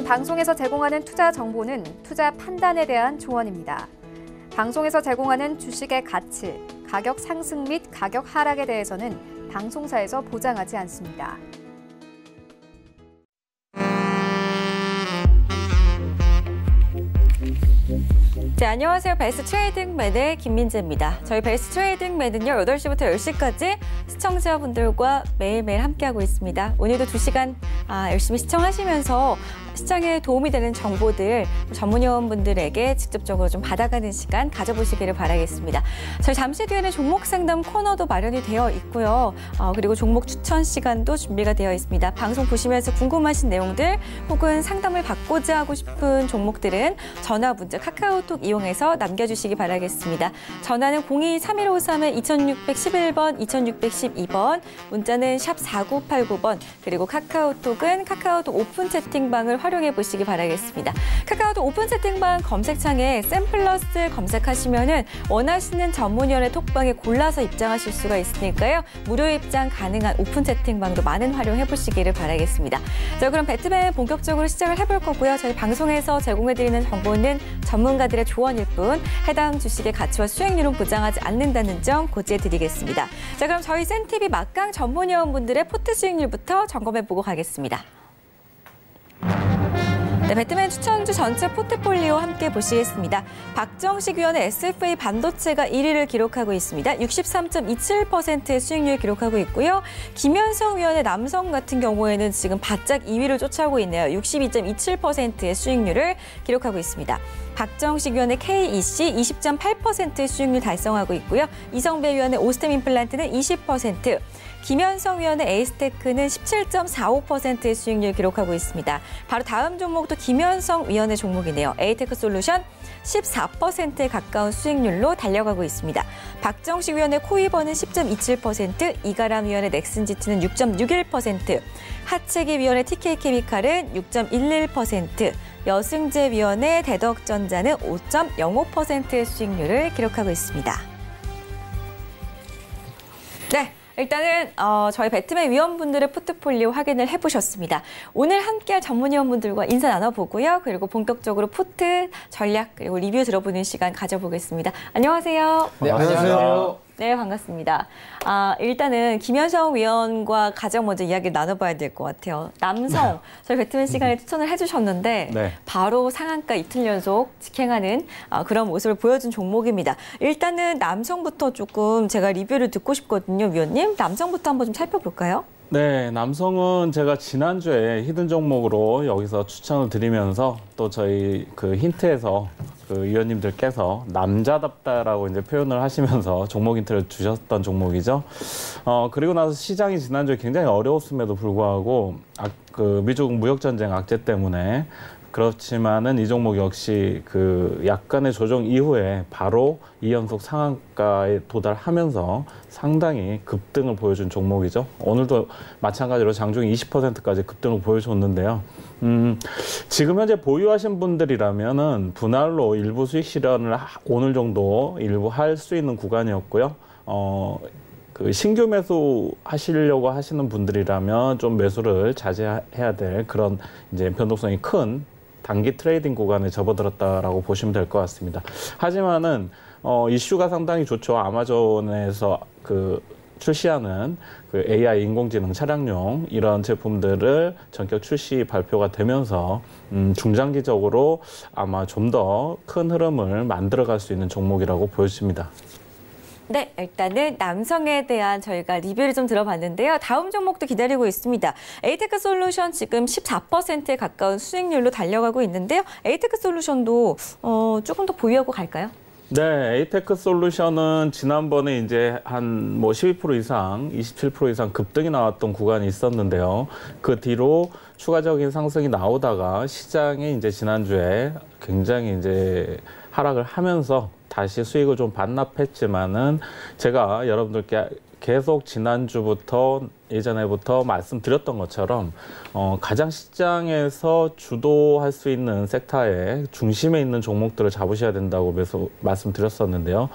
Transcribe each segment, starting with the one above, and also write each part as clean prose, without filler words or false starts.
방송에서 제공하는 투자 정보는 투자 판단에 대한 조언입니다. 방송에서 제공하는 주식의 가치, 가격 상승 및 가격 하락에 대해서는 방송사에서 보장하지 않습니다. 네, 안녕하세요. 베스트 트레이딩맨의 김민재입니다. 저희 베스트 트레이딩맨은요, 8시부터 10시까지 시청자분들과 매일매일 함께하고 있습니다. 오늘도 2시간 열심히 시청하시면서 시장에 도움이 되는 정보들 전문위원분들에게 직접적으로 좀 받아가는 시간 가져보시기를 바라겠습니다. 저희 잠시 뒤에는 종목 상담 코너도 마련이 되어 있고요. 그리고 종목 추천 시간도 준비가 되어 있습니다. 방송 보시면서 궁금하신 내용들 혹은 상담을 받고자 하고 싶은 종목들은 전화, 문자, 카카오톡 이용해서 남겨주시기 바라겠습니다. 전화는 02-3153-2611번, 2612번, 문자는 샵 4989번, 그리고 카카오톡은 카카오톡 오픈 채팅방을 활용해 보시기 바라겠습니다. 카카오톡 오픈 채팅방 검색창에 샘플러스 검색하시면은 원하시는 전문위원의 톡방에 골라서 입장하실 수가 있으니까요. 무료 입장 가능한 오픈 채팅방도 많은 활용해 보시기를 바라겠습니다. 자, 그럼 배트맨 본격적으로 시작을 해볼 거고요. 저희 방송에서 제공해드리는 정보는 전문가들의 조언일 뿐 해당 주식의 가치와 수익률은 보장하지 않는다는 점 고지해드리겠습니다. 자, 그럼 저희 센TV 막강 전문위원분들의 포트 수익률부터 점검해보고 가겠습니다. 네, 배트맨 추천주 전체 포트폴리오 함께 보시겠습니다. 박정식 위원의 SFA 반도체가 1위를 기록하고 있습니다. 63.27%의 수익률을 기록하고 있고요. 김현성 위원의 남성 같은 경우에는 지금 바짝 2위를 쫓아오고 있네요. 62.27%의 수익률을 기록하고 있습니다. 박정식 위원의 KEC 20.8%의 수익률 달성하고 있고요. 이성배 위원의 오스템 임플란트는 20%, 김현성 위원의 에이스테크는 17.45%의 수익률을 기록하고 있습니다. 바로 다음 종목도 김현성 위원의 종목이네요. 에이테크 솔루션 14%에 가까운 수익률로 달려가고 있습니다. 박정식 위원의 코이버는 10.27%, 이가람 위원의 넥슨지트는 6.61%, 하채기 위원의 TK케미칼은 6.11%, 여승재 위원의 대덕전자는 5.05%의 수익률을 기록하고 있습니다. 네. 일단은 저희 배트맨 위원분들의 포트폴리오 확인을 해보셨습니다. 오늘 함께할 전문위원분들과 인사 나눠보고요. 그리고 본격적으로 포트 전략 그리고 리뷰 들어보는 시간 가져보겠습니다. 안녕하세요. 네, 안녕하세요. 네, 반갑습니다. 일단은 김현성 위원과 가장 먼저 이야기를 나눠봐야 될 것 같아요. 남성, 저희 배트맨 시간에 추천을 해주셨는데 바로 상한가 이틀 연속 직행하는 그런 모습을 보여준 종목입니다. 일단은 남성부터 조금 제가 리뷰를 듣고 싶거든요, 위원님. 남성부터 한번 좀 살펴볼까요? 네, 남성은 제가 지난주에 히든 종목으로 여기서 추천을 드리면서 또 저희 그 힌트에서 그 위원님들께서 남자답다라고 이제 표현을 하시면서 종목 힌트를 주셨던 종목이죠. 그리고 나서 시장이 지난주에 굉장히 어려웠음에도 불구하고 그 미중 무역 전쟁 악재 때문에 그렇지만은 이 종목 역시 그 약간의 조정 이후에 바로 2연속 상한가에 도달하면서 상당히 급등을 보여준 종목이죠. 오늘도 마찬가지로 장중에 20%까지 급등을 보여줬는데요. 지금 현재 보유하신 분들이라면은 분할로 일부 수익 실현을 오늘 정도 일부 할 수 있는 구간이었고요. 그 신규 매수 하시려고 하시는 분들이라면 좀 매수를 자제해야 될 그런 이제 변동성이 큰 단기 트레이딩 구간에 접어들었다라고 보시면 될 것 같습니다. 하지만은 이슈가 상당히 좋죠. 아마존에서 그 출시하는 그 AI 인공지능 차량용 이런 제품들을 전격 출시 발표가 되면서 중장기적으로 아마 좀 더 큰 흐름을 만들어갈 수 있는 종목이라고 보여집니다. 네, 일단은 남성에 대한 저희가 리뷰를 좀 들어봤는데요. 다음 종목도 기다리고 있습니다. 에이테크 솔루션 지금 14%에 가까운 수익률로 달려가고 있는데요. 에이테크 솔루션도 조금 더 보유하고 갈까요? 네, 에이테크 솔루션은 지난번에 이제 한 뭐 12% 이상, 27% 이상 급등이 나왔던 구간이 있었는데요. 그 뒤로 추가적인 상승이 나오다가 시장이 이제 지난주에 굉장히 이제 하락을 하면서 다시 수익을 좀 반납했지만은 제가 여러분들께 계속 지난주부터 예전에부터 말씀드렸던 것처럼 가장 시장에서 주도할 수 있는 섹터의 중심에 있는 종목들을 잡으셔야 된다고 말씀드렸었는데요.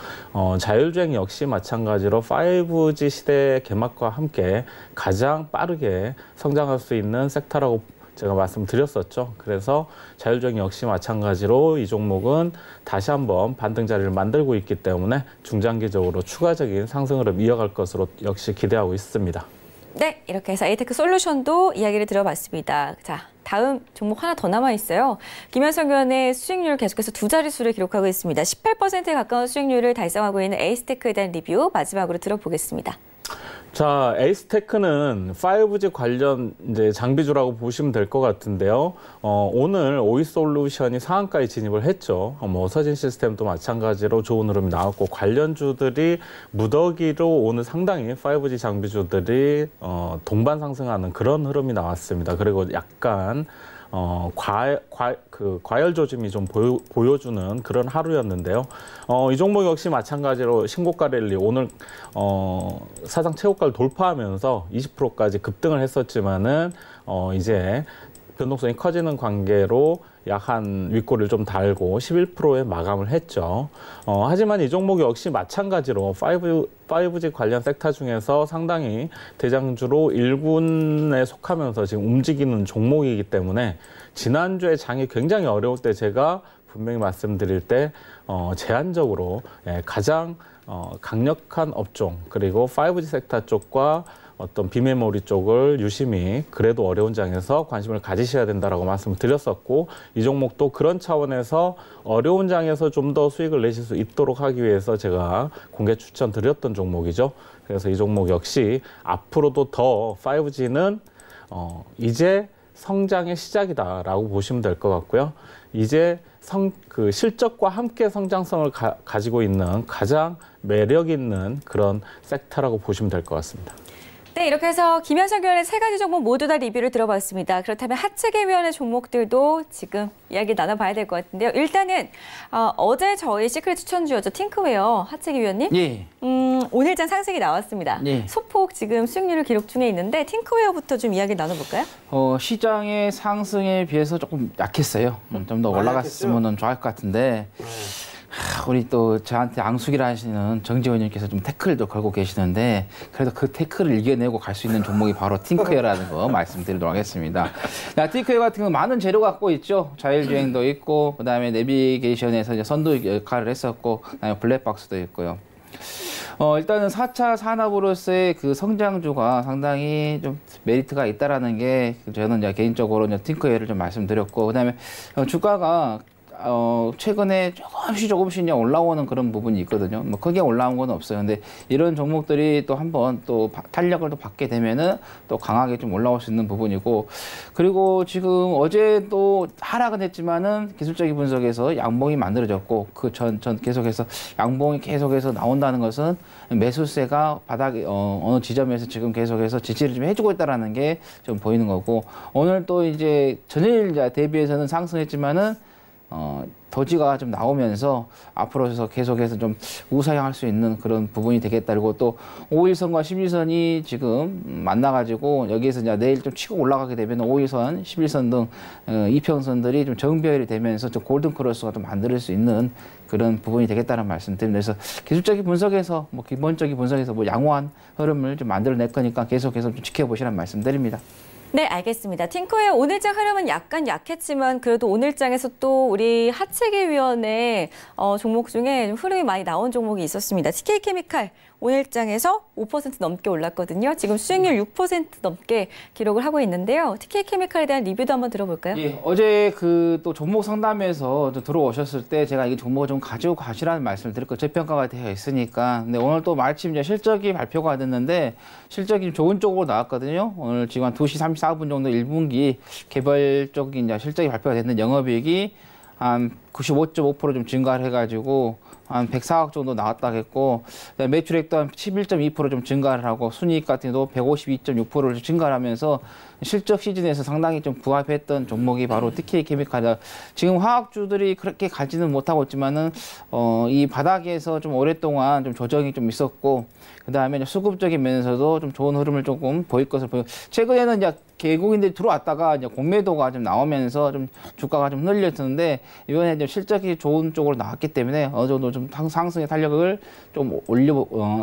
자율주행 역시 마찬가지로 5G 시대의 개막과 함께 가장 빠르게 성장할 수 있는 섹터라고 제가 말씀드렸었죠. 그래서 자율주행 역시 마찬가지로 이 종목은 다시 한번 반등 자리를 만들고 있기 때문에 중장기적으로 추가적인 상승 흐름 이어갈 것으로 역시 기대하고 있습니다. 네, 이렇게 해서 에이테크 솔루션도 이야기를 들어봤습니다. 자, 다음 종목 하나 더 남아 있어요. 김현성 의원의 수익률 계속해서 두 자릿수를 기록하고 있습니다. 18%에 가까운 수익률을 달성하고 있는 에이스테크에 대한 리뷰 마지막으로 들어보겠습니다. 자, 에이스테크는 5G 관련 이제 장비주라고 보시면 될 것 같은데요. 오늘 오이솔루션이 상한가에 진입을 했죠. 서진 시스템도 마찬가지로 좋은 흐름이 나왔고 관련주들이 무더기로 오늘 상당히 5G 장비주들이 동반 상승하는 그런 흐름이 나왔습니다. 그리고 약간 과열 조짐이 좀 보여주는 그런 하루였는데요. 이 종목 역시 마찬가지로 신고가 랠리 오늘 사상 최고가를 돌파하면서 20%까지 급등을 했었지만은 이제 변동성이 커지는 관계로 약 한 윗골을 좀 달고 11%에 마감을 했죠. 하지만 이 종목 역시 마찬가지로 5G 관련 섹터 중에서 상당히 대장주로 1군에 속하면서 지금 움직이는 종목이기 때문에 지난주에 장이 굉장히 어려울 때 제가 분명히 말씀드릴 때 제한적으로 가장 강력한 업종 그리고 5G 섹터 쪽과 어떤 비메모리 쪽을 유심히 그래도 어려운 장에서 관심을 가지셔야 된다라고 말씀을 드렸었고 이 종목도 그런 차원에서 어려운 장에서 좀 더 수익을 내실 수 있도록 하기 위해서 제가 공개 추천드렸던 종목이죠. 그래서 이 종목 역시 앞으로도 더 5G는 이제 성장의 시작이다라고 보시면 될 것 같고요. 이제 실적과 함께 성장성을 가지고 있는 가장 매력 있는 그런 섹터라고 보시면 될 것 같습니다. 네, 이렇게 해서 김현성 의원의 세 가지 종목 모두 다 리뷰를 들어봤습니다. 그렇다면 하체계 위원회 종목들도 지금 이야기 나눠봐야 될 것 같은데요. 일단은 어제 저희 시크릿 추천주였죠. 팅크웨어 하체계 위원님. 예. 오늘장 상승이 나왔습니다. 예. 소폭 지금 수익률을 기록 중에 있는데 팅크웨어부터 좀 이야기 나눠볼까요? 시장의 상승에 비해서 조금 약했어요. 좀 더 올라갔으면 좋을 것 같은데 우리 또 저한테 앙숙이라 하시는 정지원님께서 좀 태클도 걸고 계시는데 그래도 그 태클을 이겨내고 갈 수 있는 종목이 바로 팅크웨어라는 거 말씀드리도록 하겠습니다. 팅크웨어 같은 경우는 많은 재료가 갖고 있죠. 자율주행도 있고 그다음에 내비게이션에서 이제 선도 역할을 했었고 그다음에 블랙박스도 있고요. 일단은 4차 산업으로서의 그 성장주가 상당히 좀 메리트가 있다라는 게 저는 이제 개인적으로 이제 팅크웨어를 좀 말씀드렸고 그다음에 주가가 최근에 조금씩 이제 올라오는 그런 부분이 있거든요. 뭐 크게 올라온 건 없어요. 근데 이런 종목들이 또 한번 또 탄력을 또 받게 되면은 또 강하게 좀 올라올 수 있는 부분이고 그리고 지금 어제 또 하락은 했지만은 기술적인 분석에서 양봉이 만들어졌고 그 전 계속해서 양봉이 계속해서 나온다는 것은 매수세가 바닥에 어느 지점에서 지금 계속해서 지지를 좀 해주고 있다라는 게 좀 보이는 거고 오늘 또 이제 전일 대비해서는 상승했지만은 도지가 좀 나오면서 앞으로서 계속해서 좀 우상향할 수 있는 그런 부분이 되겠다. 그리고 또 5일선과 11선이 지금 만나가지고 여기에서 이제 내일 좀 치고 올라가게 되면 5일선, 11선 등 이평선들이 좀 정배열이 되면서 좀 골든 크로스가 좀 만들 수 있는 그런 부분이 되겠다는 말씀드립니다. 그래서 기술적인 분석에서 뭐 기본적인 분석에서 뭐 양호한 흐름을 좀 만들어낼 거니까 계속해서 좀 지켜보시라는 말씀드립니다. 네, 알겠습니다. 팅크웨어 오늘장 흐름은 약간 약했지만 그래도 오늘장에서 또 우리 하체계위원회 종목 중에 흐름이 많이 나온 종목이 있었습니다. TK케미칼 오늘장에서 5% 넘게 올랐거든요. 지금 수익률 6% 넘게 기록을 하고 있는데요. TK케미칼에 대한 리뷰도 한번 들어볼까요? 예, 어제 그 또 종목 상담에서 들어오셨을 때 제가 이 종목을 좀 가지고 가시라는 말씀을 드렸고 저평가가 되어 있으니까. 근데 오늘 또 마침 이제 실적이 발표가 됐는데 실적이 좋은 쪽으로 나왔거든요. 오늘 지금 한 2시 34분 정도 1분기 개별적인 이제 실적이 발표가 됐는데 영업이익이 한 95.5% 좀 증가를 해가지고 한 104억 정도 나왔다겠고 매출액도 한 11.2% 좀 증가를 하고 순이익 같은 경우도 152.6%를 증가를 하면서 실적 시즌에서 상당히 좀 부합했던 종목이 바로 TK케미칼이다. 지금 화학주들이 그렇게 가지는 못하고 있지만은 이 바닥에서 좀 오랫동안 좀 조정이 좀 있었고 그 다음에 수급적인 면에서도 좀 좋은 흐름을 조금 보일 것을 보여. 최근에는 이제 개국인들이 들어왔다가 이제 공매도가 좀 나오면서 좀 주가가 좀 늘렸는데 이번에 이제 실적이 좋은 쪽으로 나왔기 때문에 어느 정도 좀 상승의 탄력을 좀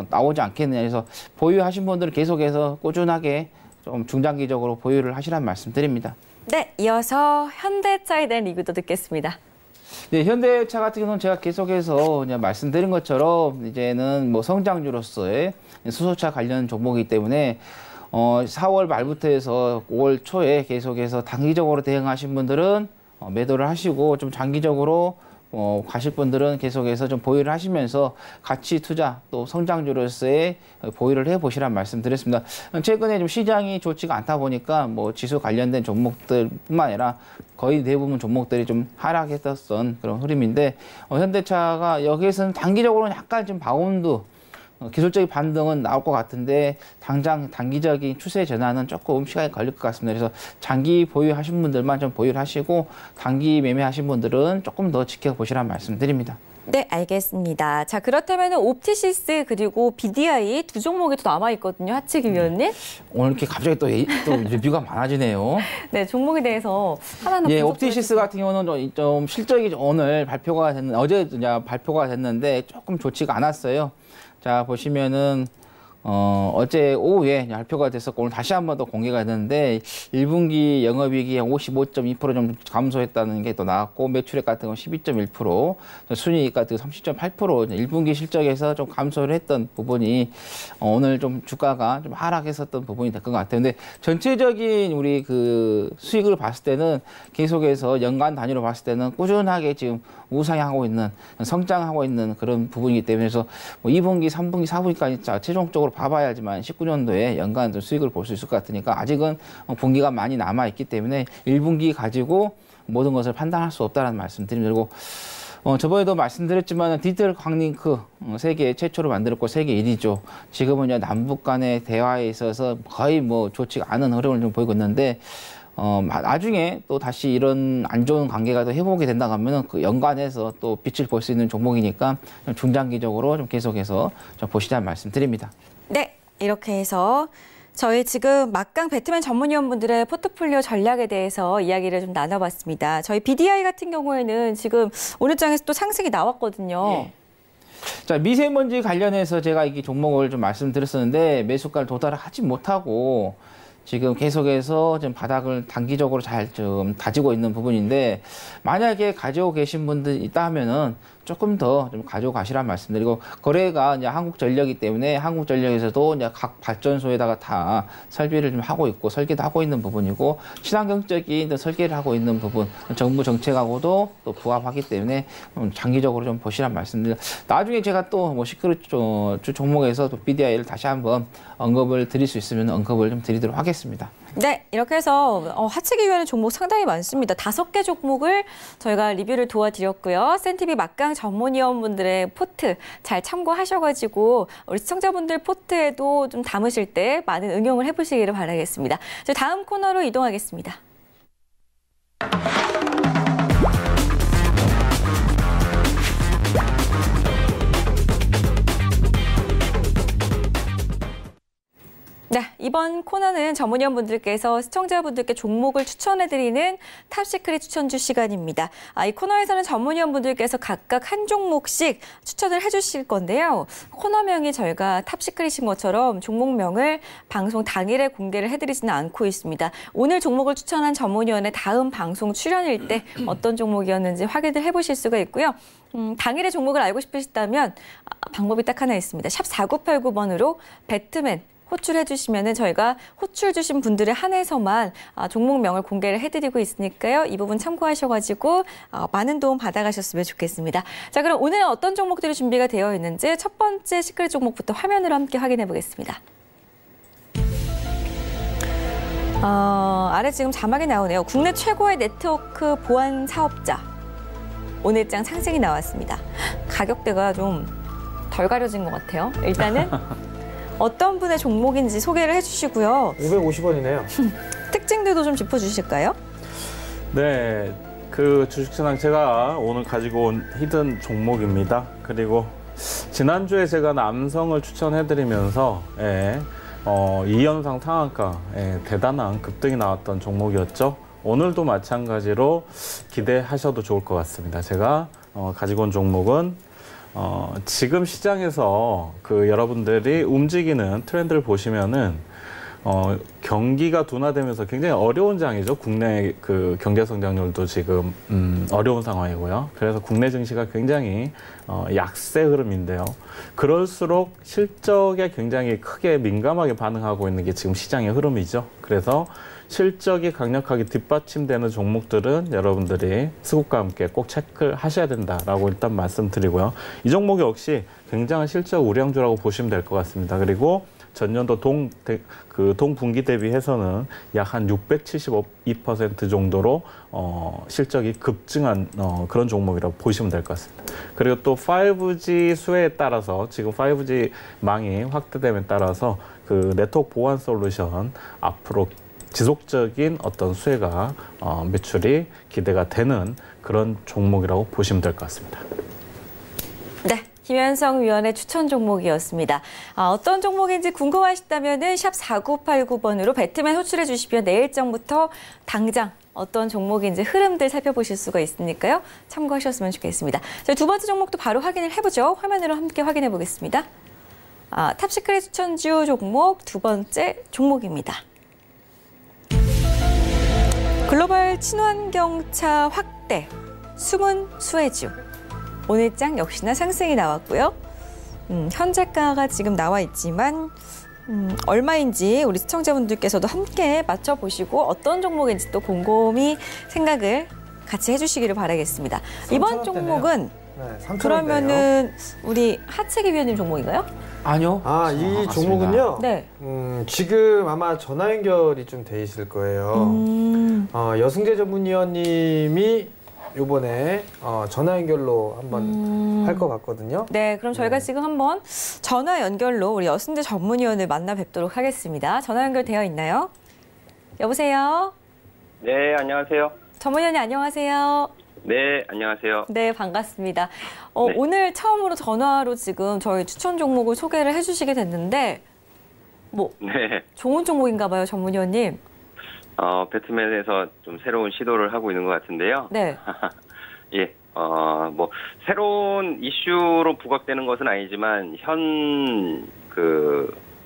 나오지 않겠느냐 해서 보유하신 분들은 계속해서 꾸준하게 좀 중장기적으로 보유를 하시라는 말씀 드립니다. 네, 이어서 현대차에 대한 리뷰도 듣겠습니다. 네, 현대차 같은 경우는 제가 계속해서 그냥 말씀드린 것처럼 이제는 뭐 성장주로서의 수소차 관련 종목이기 때문에 4월 말부터 해서 5월 초에 계속해서 단기적으로 대응하신 분들은 매도를 하시고 좀 장기적으로 가실 분들은 계속해서 좀 보유를 하시면서 가치 투자 또 성장주로서의 보유를 해보시란 말씀드렸습니다. 최근에 좀 시장이 좋지가 않다 보니까 뭐 지수 관련된 종목들뿐만 아니라 거의 대부분 종목들이 좀 하락했었던 그런 흐름인데 현대차가 여기에서는 단기적으로는 약간 좀 바운드 기술적인 반등은 나올 것 같은데 당장 단기적인 추세 전환은 조금 시간이 걸릴 것 같습니다. 그래서 장기 보유하신 분들만 좀 보유를 하시고 단기 매매하신 분들은 조금 더 지켜보시라는 말씀드립니다. 네, 알겠습니다. 자, 그렇다면 옵티시스 그리고 BDI 두 종목이 또 남아있거든요. 하치기 위원님. 오늘 이렇게 갑자기 또 리뷰가 많아지네요. 네, 종목에 대해서 하나하나 예, 옵티시스 같은 경우는 좀 실적이 오늘 발표가 됐는데 어제 발표가 됐는데 조금 좋지가 않았어요. 자, 보시면은 어제 오후에 발표가 됐었고 오늘 다시 한 번 더 공개가 됐는데 1분기 영업이익이 55.2% 좀 감소했다는 게 또 나왔고 매출액 같은 건 12.1%, 순이익 같은 건 30.8% 1분기 실적에서 좀 감소를 했던 부분이 오늘 좀 주가가 좀 하락했었던 부분이 될 것 같아요. 근데 전체적인 우리 그 수익을 봤을 때는 계속해서 연간 단위로 봤을 때는 꾸준하게 지금 우상향하고 있는 성장하고 있는 그런 부분이기 때문에 그래서 뭐 2분기, 3분기, 4분기까지 최종적으로 봐봐야지만 19년도에 연간 좀 수익을 볼 수 있을 것 같으니까 아직은 분기가 많이 남아 있기 때문에 1분기 가지고 모든 것을 판단할 수 없다는 말씀드립니다. 그리고 저번에도 말씀드렸지만 디젤 광링크 세계 최초로 만들었고 세계 1위죠. 지금은 이제 남북 간의 대화에 있어서 거의 뭐 좋지가 않은 흐름을 좀 보이고 있는데 나중에 또 다시 이런 안 좋은 관계가 또 회복이 된다고 하면은 그 연관해서 또 빛을 볼 수 있는 종목이니까 좀 중장기적으로 좀 계속해서 좀 보시자는 말씀드립니다. 네, 이렇게 해서 저희 지금 막강 배트맨 전문위원분들의 포트폴리오 전략에 대해서 이야기를 좀 나눠봤습니다. 저희 BDI 같은 경우에는 지금 오늘 장에서 또 상승이 나왔거든요. 예. 자, 미세먼지 관련해서 제가 이 종목을 좀 말씀드렸었는데 매수가를 도달하지 못하고 지금 계속해서 좀 바닥을 단기적으로 잘 좀 다지고 있는 부분인데 만약에 가지고 계신 분들 있다 하면은 조금 더 좀 가지고 가시란 말씀드리고 거래가 이제 한국전력이기 때문에 한국전력에서도 이제 각 발전소에다가 다 설비를 좀 하고 있고 설계도 하고 있는 부분이고 친환경적인 설계를 하고 있는 부분 정부 정책하고도 또 부합하기 때문에 장기적으로 좀 보시란 말씀드립니다. 나중에 제가 또 뭐 시크릿 종목에서 또 BDI를 다시 한번 언급을 드릴 수 있으면 언급을 좀 드리도록 하겠습니다. 네, 이렇게 해서 하치기 위한 종목 상당히 많습니다. 5개 종목을 저희가 리뷰를 도와드렸고요. 센티비 막강 전문위원분들의 포트 잘 참고하셔가지고 우리 시청자분들 포트에도 좀 담으실 때 많은 응용을 해보시기를 바라겠습니다. 저희 다음 코너로 이동하겠습니다. 네, 이번 코너는 전문위원분들께서 시청자분들께 종목을 추천해드리는 탑시크릿 추천주 시간입니다. 이 코너에서는 전문위원분들께서 각각 한 종목씩 추천을 해주실 건데요. 코너명이 저희가 탑시크릿인 것처럼 종목명을 방송 당일에 공개를 해드리지는 않고 있습니다. 오늘 종목을 추천한 전문위원의 다음 방송 출연일 때 어떤 종목이었는지 확인을 해보실 수가 있고요. 당일의 종목을 알고 싶으시다면 방법이 딱 하나 있습니다. 샵 4989번으로 배트맨 호출해 주시면은 저희가 호출 주신 분들에 한해서만 종목명을 공개를 해드리고 있으니까요. 이 부분 참고하셔가지고 많은 도움 받아가셨으면 좋겠습니다. 자, 그럼 오늘은 어떤 종목들이 준비가 되어 있는지 첫 번째 시크릿 종목부터 화면으로 함께 확인해 보겠습니다. 아래 지금 자막이 나오네요. 국내 최고의 네트워크 보안 사업자. 오늘장 상승이 나왔습니다. 가격대가 좀 덜 가려진 것 같아요. 일단은 어떤 분의 종목인지 소개를 해주시고요. 550원이네요. 특징들도 좀 짚어주실까요? 네, 그 주식시장 제가 오늘 가지고 온 히든 종목입니다. 그리고 지난주에 제가 남성을 추천해드리면서 이연상 상한가 대단한 급등이 나왔던 종목이었죠. 오늘도 마찬가지로 기대하셔도 좋을 것 같습니다. 제가 가지고 온 종목은 지금 시장에서 그 여러분들이 움직이는 트렌드를 보시면은 경기가 둔화되면서 굉장히 어려운 장이죠. 국내 그 경제 성장률도 지금 어려운 상황이고요. 그래서 국내 증시가 굉장히 약세 흐름인데요. 그럴수록 실적에 굉장히 크게 민감하게 반응하고 있는 게 지금 시장의 흐름이죠. 그래서 실적이 강력하게 뒷받침되는 종목들은 여러분들이 수급과 함께 꼭 체크하셔야 된다라고 일단 말씀드리고요. 이 종목 역시 굉장한 실적 우량주라고 보시면 될 것 같습니다. 그리고 전년도 동분기 대비해서는 약 한 672% 정도로 실적이 급증한 그런 종목이라고 보시면 될 것 같습니다. 그리고 또 5G 수혜에 따라서 지금 5G 망이 확대됨에 따라서 그 네트워크 보안 솔루션 앞으로 지속적인 어떤 수혜가 매출이 기대가 되는 그런 종목이라고 보시면 될 것 같습니다. 네, 김현성 위원의 추천 종목이었습니다. 어떤 종목인지 궁금하시다면 샵 4989번으로 배트맨 호출해 주시면 내일정부터 당장 어떤 종목인지 흐름들 살펴보실 수가 있으니까요. 참고하셨으면 좋겠습니다. 저희 두 번째 종목도 바로 확인을 해보죠. 화면으로 함께 확인해 보겠습니다. 탑시크릿 추천주 종목 두 번째 종목입니다. 글로벌 친환경차 확대, 숨은 수혜주. 오늘장 역시나 상승이 나왔고요. 현재가가 지금 나와 있지만 얼마인지 우리 시청자분들께서도 함께 맞춰보시고 어떤 종목인지 또 곰곰이 생각을 같이 해주시기를 바라겠습니다. 이번 종목은 그러면은 우리 하채기 위원님 종목인가요? 아니요. 이 종목은요. 네. 지금 아마 전화 연결이 좀 돼 있을 거예요. 여승재 전문위원님이 요번에 전화 연결로 한번 할 것 같거든요. 네, 그럼 저희가 지금 한번 전화 연결로 우리 여승재 전문위원을 만나 뵙도록 하겠습니다. 전화 연결되어 있나요? 여보세요? 네, 안녕하세요. 전문위원님 안녕하세요. 네, 안녕하세요. 네, 반갑습니다. 네. 오늘 처음으로 전화로 지금 저희 추천 종목을 소개를 해주시게 됐는데 네. 좋은 종목인가 봐요, 전문위원님. 배트맨에서 좀 새로운 시도를 하고 있는 것 같은데요. 네. 예, 새로운 이슈로 부각되는 것은 아니지만,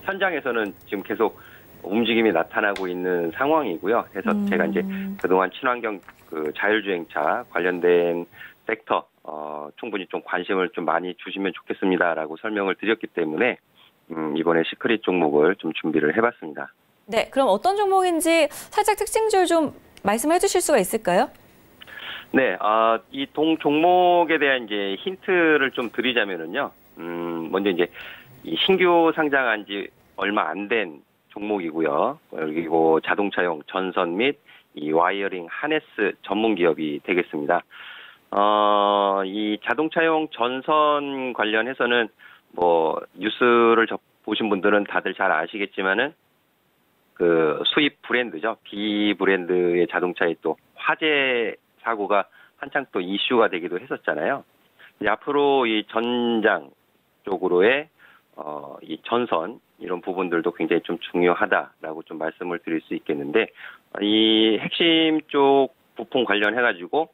현장에서는 지금 계속 움직임이 나타나고 있는 상황이고요. 그래서 제가 이제 그동안 친환경 자율주행차 관련된 섹터, 충분히 좀 관심을 좀 많이 주시면 좋겠습니다라고 설명을 드렸기 때문에, 이번에 시크릿 종목을 좀 준비를 해봤습니다. 네, 그럼 어떤 종목인지 살짝 특징줄 좀 말씀해 주실 수가 있을까요? 네, 이 종목에 대한 이제 힌트를 좀 드리자면은요, 먼저 이제 이 신규 상장한 지 얼마 안 된 종목이고요. 그리고 자동차용 전선 및 이 와이어링 하네스 전문 기업이 되겠습니다. 이 자동차용 전선 관련해서는 뉴스를 보신 분들은 다들 잘 아시겠지만은 수입 브랜드죠. B 브랜드의 자동차에 또 화재 사고가 한창 또 이슈가 되기도 했었잖아요. 이제 앞으로 이 전장 쪽으로의 이 전선 이런 부분들도 굉장히 좀 중요하다라고 좀 말씀을 드릴 수 있겠는데, 이 핵심 쪽 부품 관련해가지고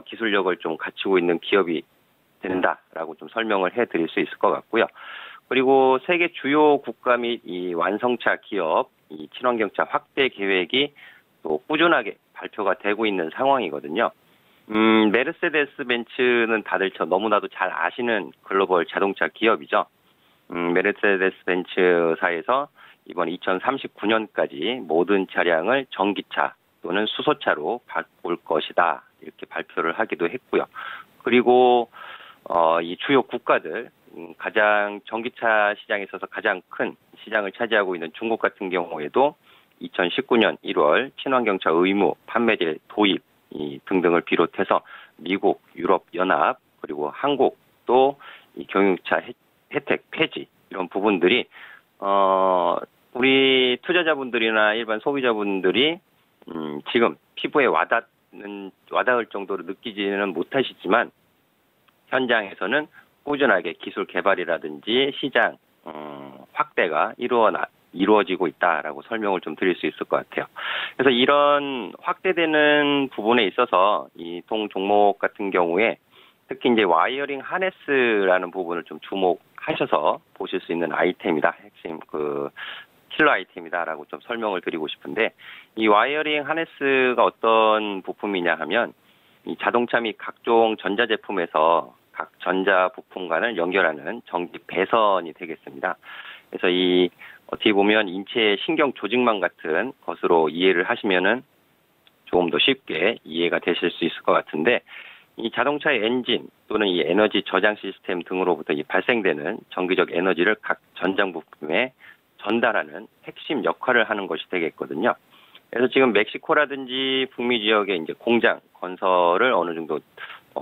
기술력을 좀 갖추고 있는 기업이 된다라고 좀 설명을 해드릴 수 있을 것 같고요. 그리고 세계 주요 국가 및 이 완성차 기업 이 친환경차 확대 계획이 또 꾸준하게 발표가 되고 있는 상황이거든요. 메르세데스 벤츠는 다들 너무나도 잘 아시는 글로벌 자동차 기업이죠. 메르세데스 벤츠사에서 이번 2039년까지 모든 차량을 전기차 또는 수소차로 바꿀 것이다 이렇게 발표를 하기도 했고요. 그리고 이 주요 국가들 가장 전기차 시장에 있어서 가장 큰 시장을 차지하고 있는 중국 같은 경우에도 2019년 1월 친환경차 의무 판매제 도입 등등을 비롯해서 미국, 유럽 연합 그리고 한국도 이 경유차 혜택 폐지 이런 부분들이 우리 투자자분들이나 일반 소비자분들이 지금 피부에 와닿을 정도로 느끼지는 못하시지만 현장에서는 꾸준하게 기술 개발이라든지 시장 확대가 이루어지고 있다라고 설명을 좀 드릴 수 있을 것 같아요. 그래서 이런 확대되는 부분에 있어서 이 종목 같은 경우에 특히 이제 와이어링 하네스라는 부분을 좀 주목하셔서 보실 수 있는 아이템이다. 핵심 킬러 아이템이다라고 좀 설명을 드리고 싶은데 이 와이어링 하네스가 어떤 부품이냐 하면 이 자동차 및 각종 전자제품에서 각 전자 부품간을 연결하는 전기 배선이 되겠습니다. 그래서 이 어떻게 보면 인체의 신경 조직망 같은 것으로 이해를 하시면은 조금 더 쉽게 이해가 되실 수 있을 것 같은데 이 자동차의 엔진 또는 이 에너지 저장 시스템 등으로부터 이 발생되는 전기적 에너지를 각 전장 부품에 전달하는 핵심 역할을 하는 것이 되겠거든요. 그래서 지금 멕시코라든지 북미 지역의 이제 공장 건설을 어느 정도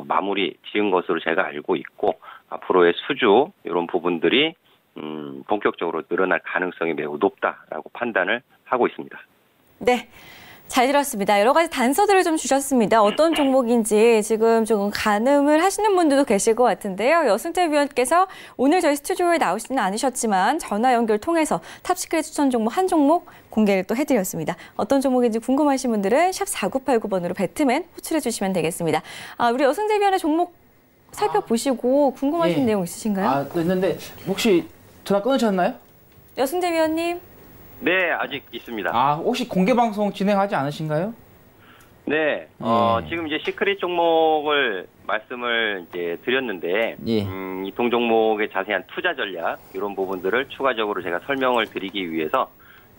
마무리 지은 것으로 제가 알고 있고 앞으로의 수주 이런 부분들이 본격적으로 늘어날 가능성이 매우 높다라고 판단을 하고 있습니다. 네. 잘 들었습니다. 여러 가지 단서들을 좀 주셨습니다. 어떤 종목인지 지금 조금 가늠을 하시는 분들도 계실 것 같은데요. 여승태 위원께서 오늘 저희 스튜디오에 나오시지는 않으셨지만 전화 연결 통해서 탑시크릿 추천 종목 한 종목 공개를 또 해드렸습니다. 어떤 종목인지 궁금하신 분들은 샵 4989번으로 배트맨 호출해 주시면 되겠습니다. 우리 여승태 위원의 종목 살펴보시고 궁금하신 내용 있으신가요? 있는데 혹시 전화 끊으셨나요? 여승태 위원님. 네, 아직 있습니다. 혹시 공개 방송 진행하지 않으신가요? 네, 지금 이제 시크릿 종목을 말씀을 이제 드렸는데, 이 동 종목의 자세한 투자 전략, 이런 부분들을 추가적으로 제가 설명을 드리기 위해서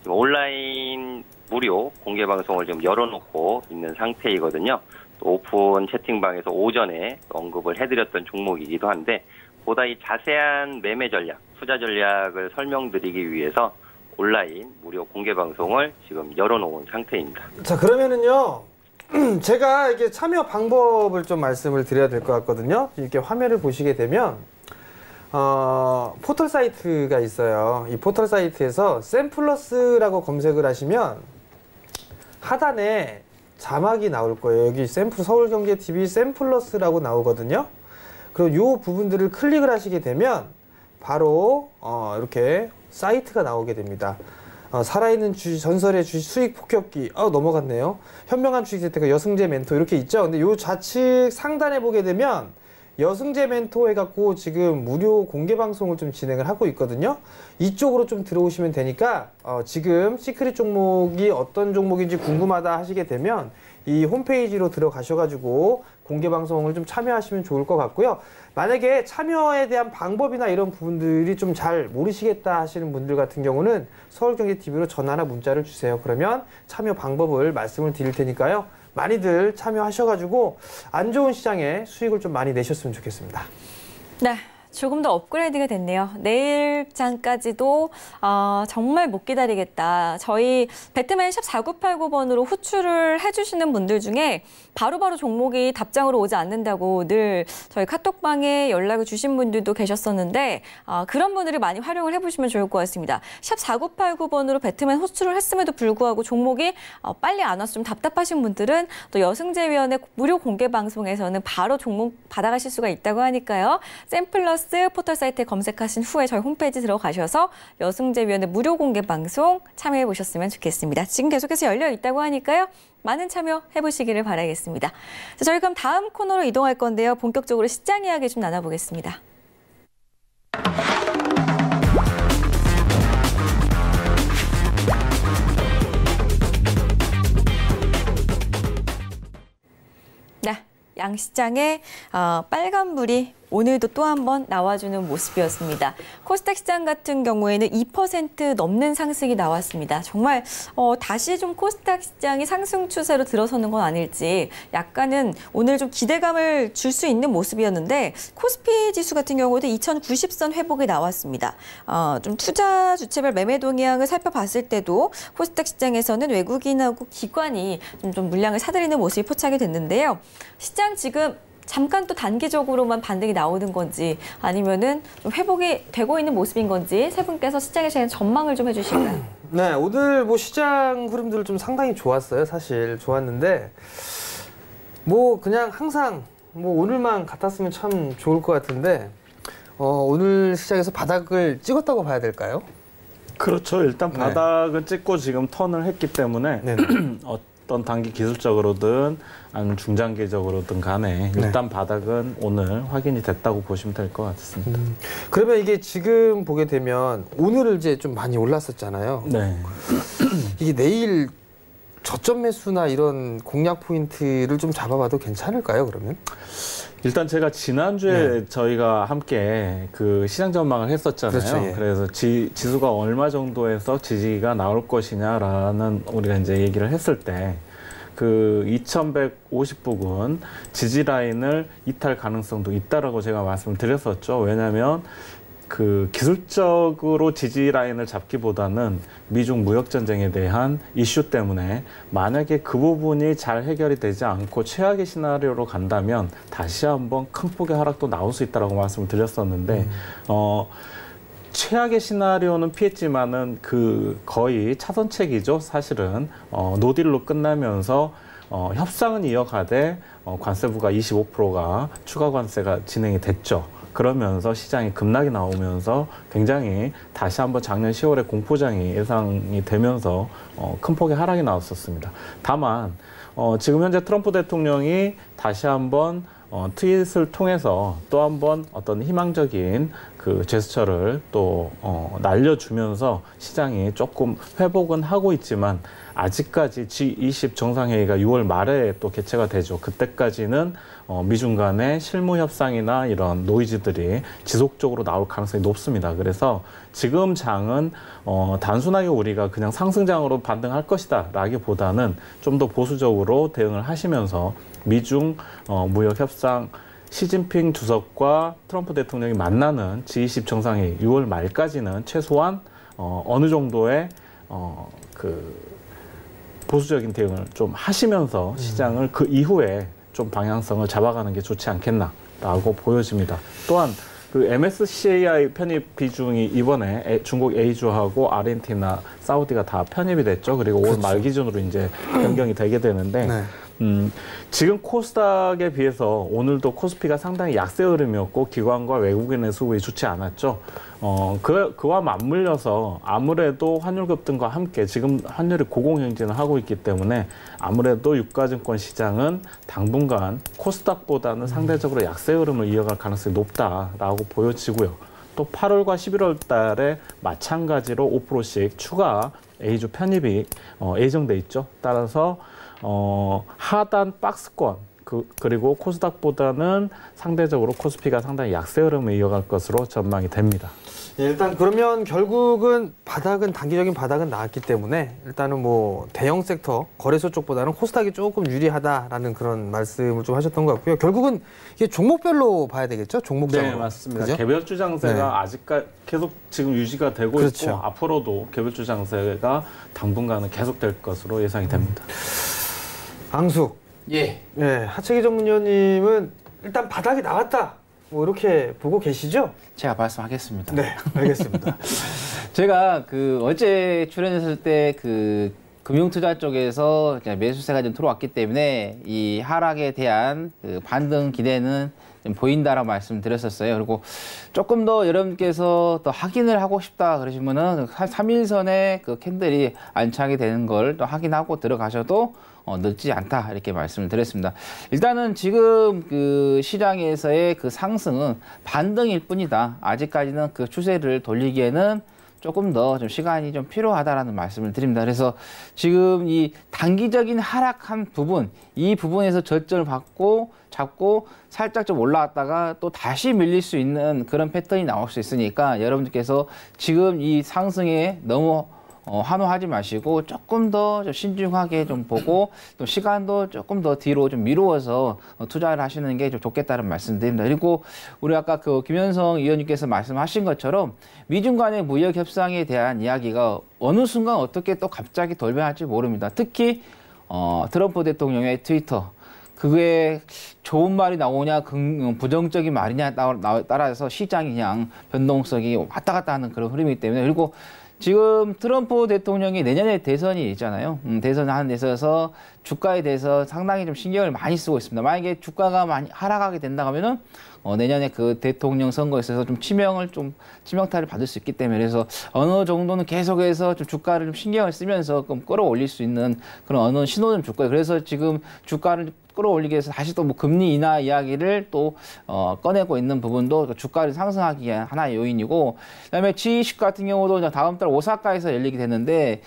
지금 온라인 무료 공개 방송을 지금 열어놓고 있는 상태이거든요. 또 오픈 채팅방에서 오전에 언급을 해드렸던 종목이기도 한데, 보다 이 자세한 매매 전략, 투자 전략을 설명드리기 위해서 온라인 무료 공개 방송을 지금 열어놓은 상태입니다. 자, 그러면은요, 제가 이게 참여 방법을 좀 말씀을 드려야 될 것 같거든요. 이렇게 화면을 보시게 되면, 포털 사이트가 있어요. 이 포털 사이트에서 샘플러스라고 검색을 하시면 하단에 자막이 나올 거예요. 여기 서울경제TV 샘플러스라고 나오거든요. 그럼 이 부분들을 클릭을 하시게 되면 바로 이렇게 사이트가 나오게 됩니다. 살아있는 주식, 전설의 주식 수익 폭격기. 넘어갔네요. 현명한 주식 재테크 여승재 멘토 이렇게 있죠. 근데 요 좌측 상단에 보게 되면 여승재 멘토 해갖고 지금 무료 공개 방송을 좀 진행을 하고 있거든요. 이쪽으로 좀 들어오시면 되니까 지금 시크릿 종목이 어떤 종목인지 궁금하다 하시게 되면 이 홈페이지로 들어가셔가지고 공개 방송을 좀 참여하시면 좋을 것 같고요. 만약에 참여에 대한 방법이나 이런 부분들이 좀 잘 모르시겠다 하시는 분들 같은 경우는 서울경제TV로 전화나 문자를 주세요. 그러면 참여 방법을 말씀을 드릴 테니까요. 많이들 참여하셔가지고 안 좋은 시장에 수익을 좀 많이 내셨으면 좋겠습니다. 네. 조금 더 업그레이드가 됐네요. 내일장까지도 정말 못 기다리겠다. 저희 배트맨 샵 4989번으로 호출을 해주시는 분들 중에 바로바로 종목이 답장으로 오지 않는다고 늘 저희 카톡방에 연락을 주신 분들도 계셨었는데 그런 분들이 많이 활용을 해보시면 좋을 것 같습니다. 샵 4989번으로 배트맨 호출을 했음에도 불구하고 종목이 빨리 안 와서 좀 답답하신 분들은 또 여승재 위원의 무료 공개 방송에서는 바로 종목 받아가실 수가 있다고 하니까요. 샘플러스 포털 사이트에 검색하신 후에 저희 홈페이지 들어가셔서 여승재 위원의 무료 공개 방송 참여해 보셨으면 좋겠습니다. 지금 계속해서 열려 있다고 하니까요. 많은 참여해 보시기를 바라겠습니다. 자, 저희 그럼 다음 코너로 이동할 건데요. 본격적으로 시장 이야기 좀 나눠보겠습니다. 네, 양시장에 빨간불이 오늘도 또 한 번 나와주는 모습이었습니다. 코스닥 시장 같은 경우에는 2% 넘는 상승이 나왔습니다. 정말 다시 좀 코스닥 시장이 상승 추세로 들어서는 건 아닐지 약간은 오늘 좀 기대감을 줄 수 있는 모습이었는데 코스피 지수 같은 경우도 2090선 회복이 나왔습니다. 좀 투자 주체별 매매 동향을 살펴봤을 때도 코스닥 시장에서는 외국인하고 기관이 좀 물량을 사들이는 모습이 포착이 됐는데요. 시장 지금 잠깐 또 단기적으로만 반등이 나오는 건지 아니면은 좀 회복이 되고 있는 모습인 건지 세 분께서 시장에 대한 전망을 좀 해주실까요? 네, 오늘 시장 흐름들 좀 상당히 좋았어요. 사실 좋았는데 그냥 항상 오늘만 같았으면 참 좋을 것 같은데 오늘 시장에서 바닥을 찍었다고 봐야 될까요? 그렇죠. 일단 바닥은 찍고 지금 턴을 했기 때문에 어떤 단기 기술적으로든 아니면 중장기적으로든 간에 일단 바닥은 오늘 확인이 됐다고 보시면 될 것 같습니다. 그러면 이게 지금 보게 되면 오늘 이제 좀 많이 올랐었잖아요. 네. 이게 내일 저점 매수나 이런 공략 포인트를 좀 잡아봐도 괜찮을까요, 그러면? 일단 제가 지난주에 저희가 함께 그 시장 전망을 했었잖아요. 그렇죠, 예. 그래서 지수가 얼마 정도에서 지지가 나올 것이냐라는 우리가 이제 얘기를 했을 때 그 2150 부근 지지 라인을 이탈 가능성도 있다라고 제가 말씀을 드렸었죠. 왜냐하면 그 기술적으로 지지 라인을 잡기보다는 미중 무역 전쟁에 대한 이슈 때문에 만약에 그 부분이 잘 해결이 되지 않고 최악의 시나리오로 간다면 다시 한번 큰 폭의 하락도 나올 수 있다라고 말씀을 드렸었는데 최악의 시나리오는 피했지만은 그 거의 차선책이죠. 사실은 노딜로 끝나면서 협상은 이어가되 관세부가 25%가 추가 관세가 진행이 됐죠. 그러면서 시장이 급락이 나오면서 굉장히 다시 한번 작년 10월에 공포장이 예상이 되면서 큰 폭의 하락이 나왔었습니다. 다만 지금 현재 트럼프 대통령이 다시 한번 트윗을 통해서 또 한번 어떤 희망적인 그 제스처를 또 날려주면서 시장이 조금 회복은 하고 있지만 아직까지 G20 정상회의가 6월 말에 또 개최가 되죠. 그때까지는 미중 간의 실무 협상이나 이런 노이즈들이 지속적으로 나올 가능성이 높습니다. 그래서 지금 장은 단순하게 우리가 그냥 상승장으로 반등할 것이다 라기보다는 좀 더 보수적으로 대응을 하시면서 미중 무역 협상 시진핑 주석과 트럼프 대통령이 만나는 G20 정상회의 6월 말까지는 최소한 어느 정도의 그 보수적인 대응을 좀 하시면서 시장을 그 이후에 좀 방향성을 잡아가는 게 좋지 않겠나라고 보여집니다. 또한 그 MSCI 편입 비중이 이번에 중국 A주하고 아르헨티나, 사우디가 다 편입이 됐죠. 그리고 5월 말 기준으로 이제 변경이 되게 되는데 지금 코스닥에 비해서 오늘도 코스피가 상당히 약세 흐름이었고 기관과 외국인의 수급이 좋지 않았죠. 그와 맞물려서 아무래도 환율 급등과 함께 지금 환율이 고공행진을 하고 있기 때문에 아무래도 유가증권 시장은 당분간 코스닥보다는 상대적으로 약세 흐름을 이어갈 가능성이 높다라고 보여지고요. 또 8월과 11월 달에 마찬가지로 5%씩 추가 A주 편입이 예정돼 있죠. 따라서 하단 박스권 그리고 코스닥보다는 상대적으로 코스피가 상당히 약세 흐름을 이어갈 것으로 전망이 됩니다. 예, 일단 그러면 결국은 단기적인 바닥은 나왔기 때문에 일단은 뭐 대형 섹터 거래소 쪽보다는 코스닥이 조금 유리하다라는 그런 말씀을 좀 하셨던 것 같고요. 결국은 이게 종목별로 봐야 되겠죠? 종목별로. 네, 맞습니다. 그죠? 개별주 장세가 아직까지 계속 지금 유지가 되고 있고 앞으로도 개별주 장세가 당분간은 계속될 것으로 예상이 됩니다. 앙숙. 예, 하채기 전문위원님은 일단 바닥이 나왔다. 뭐 이렇게 보고 계시죠? 제가 말씀하겠습니다. 네, 알겠습니다. 제가 그 어제 출연했을 때 그 금융투자 쪽에서 매수세가 좀 들어왔기 때문에 이 하락에 대한 그 반등 기대는 좀 보인다라고 말씀드렸었어요. 그리고 조금 더 여러분께서 더 확인을 하고 싶다 그러시면은 한 3일선에 그 캔들이 안착이 되는 걸 또 확인하고 들어가셔도 늦지 않다 이렇게 말씀을 드렸습니다. 일단은 지금 그 시장에서의 그 상승은 반등일 뿐이다. 아직까지는 그 추세를 돌리기에는 조금 더 좀 시간이 좀 필요하다라는 말씀을 드립니다. 그래서 지금 이 단기적인 하락한 부분, 이 부분에서 저점을 잡고 살짝 좀 올라왔다가 또 다시 밀릴 수 있는 그런 패턴이 나올 수 있으니까 여러분들께서 지금 이 상승에 너무 환호하지 마시고 조금 더 좀 신중하게 좀 보고 또 시간도 조금 더 뒤로 좀 미루어서 투자를 하시는 게 좀 좋겠다는 말씀드립니다. 그리고 우리 아까 그 김현성 의원님께서 말씀하신 것처럼 미중 간의 무역 협상에 대한 이야기가 어느 순간 어떻게 또 갑자기 돌변할지 모릅니다. 특히 트럼프 대통령의 트위터. 그게 좋은 말이 나오냐 부정적인 말이냐 따라서 시장이 그냥 변동성이 왔다 갔다 하는 그런 흐름이기 때문에 그리고 지금 트럼프 대통령이 내년에 대선이 있잖아요. 대선 하는 데 있어서 주가에 대해서 상당히 좀 신경을 많이 쓰고 있습니다. 만약에 주가가 많이 하락하게 된다 하면은 내년에 그 대통령 선거에 있어서 좀 치명타를 받을 수 있기 때문에 그래서 어느 정도는 계속해서 좀 주가를 좀 신경을 쓰면서 좀 끌어올릴 수 있는 그런 어느 신호는 줄 거예요. 그래서 지금 주가를 끌어올리기 위해서 다시 또 뭐 금리 인하 이야기를 또 꺼내고 있는 부분도 주가를 상승하기 위한 하나의 요인이고, 그다음에 G20 같은 경우도 다음 달 오사카에서 열리게 되는데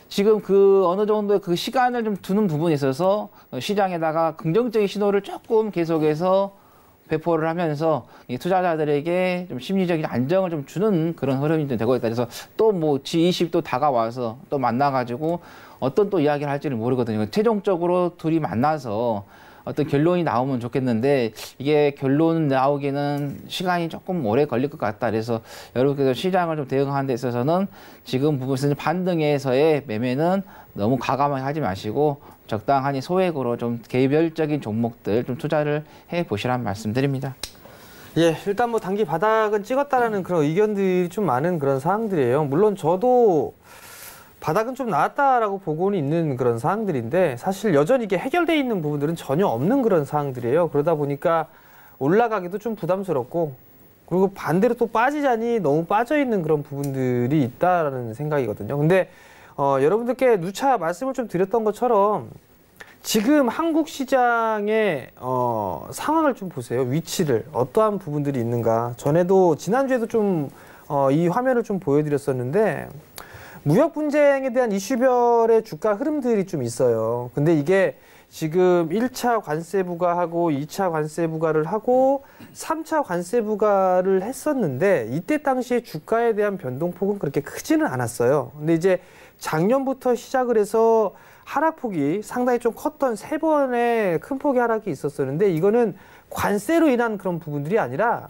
지금 그 어느 정도의 그 시간을 좀 두는 부분에 있어서 시장에다가 긍정적인 신호를 조금 계속해서 배포를 하면서 이 투자자들에게 좀 심리적인 안정을 좀 주는 그런 흐름이 좀 되고 있다. 그래서 또 뭐 G20도 다가와서 또 만나가지고 어떤 또 이야기를 할지는 모르거든요. 최종적으로 둘이 만나서 어떤 결론이 나오면 좋겠는데 이게 결론 나오기는 시간이 조금 오래 걸릴 것 같다. 그래서 여러분께서 시장을 좀 대응하는 데 있어서는 지금 부분에서 반등에서의 매매는 너무 과감하게 하지 마시고 적당히 소액으로 좀 개별적인 종목들 좀 투자를 해 보시라는 말씀드립니다. 예, 일단 뭐 단기 바닥은 찍었다라는 그런 의견들이 좀 많은 그런 사항들이에요. 물론 저도 바닥은 좀 나왔다라고 보고는 있는 그런 사항들인데 사실 여전히 이게 해결되어 있는 부분들은 전혀 없는 그런 사항들이에요. 그러다 보니까 올라가기도 좀 부담스럽고 그리고 반대로 또 빠지자니 너무 빠져있는 그런 부분들이 있다라는 생각이거든요. 근데 여러분들께 누차 말씀을 좀 드렸던 것처럼 지금 한국 시장의 상황을 좀 보세요. 위치를 어떠한 부분들이 있는가. 전에도 지난주에도 좀 이 화면을 좀 보여드렸었는데 무역 분쟁에 대한 이슈별의 주가 흐름들이 좀 있어요. 근데 이게 지금 1차 관세 부과하고 2차 관세 부과를 하고 3차 관세 부과를 했었는데 이때 당시에 주가에 대한 변동폭은 그렇게 크지는 않았어요. 근데 이제 작년부터 시작을 해서 하락폭이 상당히 좀 컸던 3번의 큰 폭의 하락이 있었었는데 이거는 관세로 인한 그런 부분들이 아니라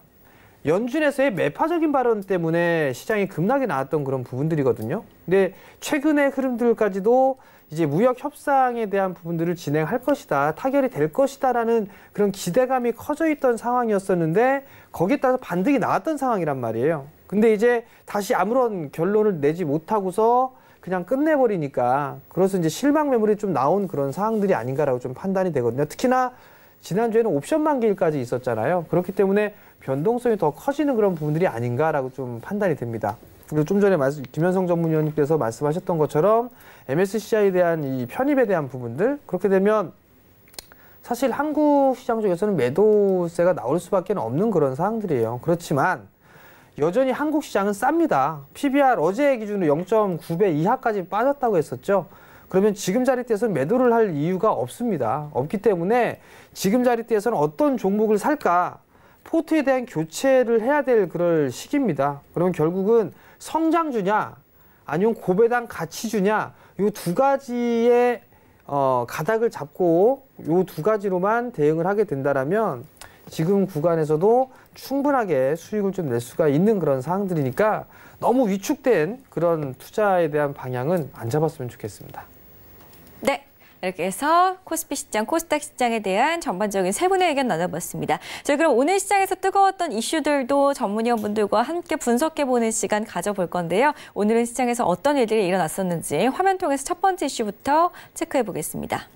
연준에서의 매파적인 발언 때문에 시장이 급락이 나왔던 그런 부분들이거든요. 근데 최근의 흐름들까지도 이제 무역 협상에 대한 부분들을 진행할 것이다, 타결이 될 것이다라는 그런 기대감이 커져 있던 상황이었었는데 거기에 따라서 반등이 나왔던 상황이란 말이에요. 근데 이제 다시 아무런 결론을 내지 못하고서 그냥 끝내버리니까 그래서 이제 실망 매물이 좀 나온 그런 상황들이 아닌가라고 좀 판단이 되거든요. 특히나 지난주에는 옵션 만기일까지 있었잖아요. 그렇기 때문에 변동성이 더 커지는 그런 부분들이 아닌가라고 좀 판단이 됩니다. 그리고 좀 전에 김현성 전문위원님께서 말씀하셨던 것처럼 MSCI에 대한 이 편입에 대한 부분들 그렇게 되면 사실 한국 시장 쪽에서는 매도세가 나올 수밖에 없는 그런 상황들이에요. 그렇지만 여전히 한국 시장은 쌉니다. PBR 어제 기준으로 0.9배 이하까지 빠졌다고 했었죠. 그러면 지금 자리대에서는 매도를 할 이유가 없습니다. 없기 때문에 지금 자리대에서는 어떤 종목을 살까? 포트에 대한 교체를 해야 될 그럴 시기입니다. 그러면 결국은 성장주냐 아니면 고배당 가치주냐 이 두 가지의 가닥을 잡고 이 두 가지로만 대응을 하게 된다라면 지금 구간에서도 충분하게 수익을 좀 낼 수가 있는 그런 상황들이니까 너무 위축된 그런 투자에 대한 방향은 안 잡았으면 좋겠습니다. 네. 이렇게 해서 코스피 시장, 코스닥 시장에 대한 전반적인 세 분의 의견 나눠봤습니다. 저희 그럼 오늘 시장에서 뜨거웠던 이슈들도 전문위원분들과 함께 분석해보는 시간 가져볼 건데요. 오늘은 시장에서 어떤 일들이 일어났었는지 화면 통해서 첫 번째 이슈부터 체크해보겠습니다.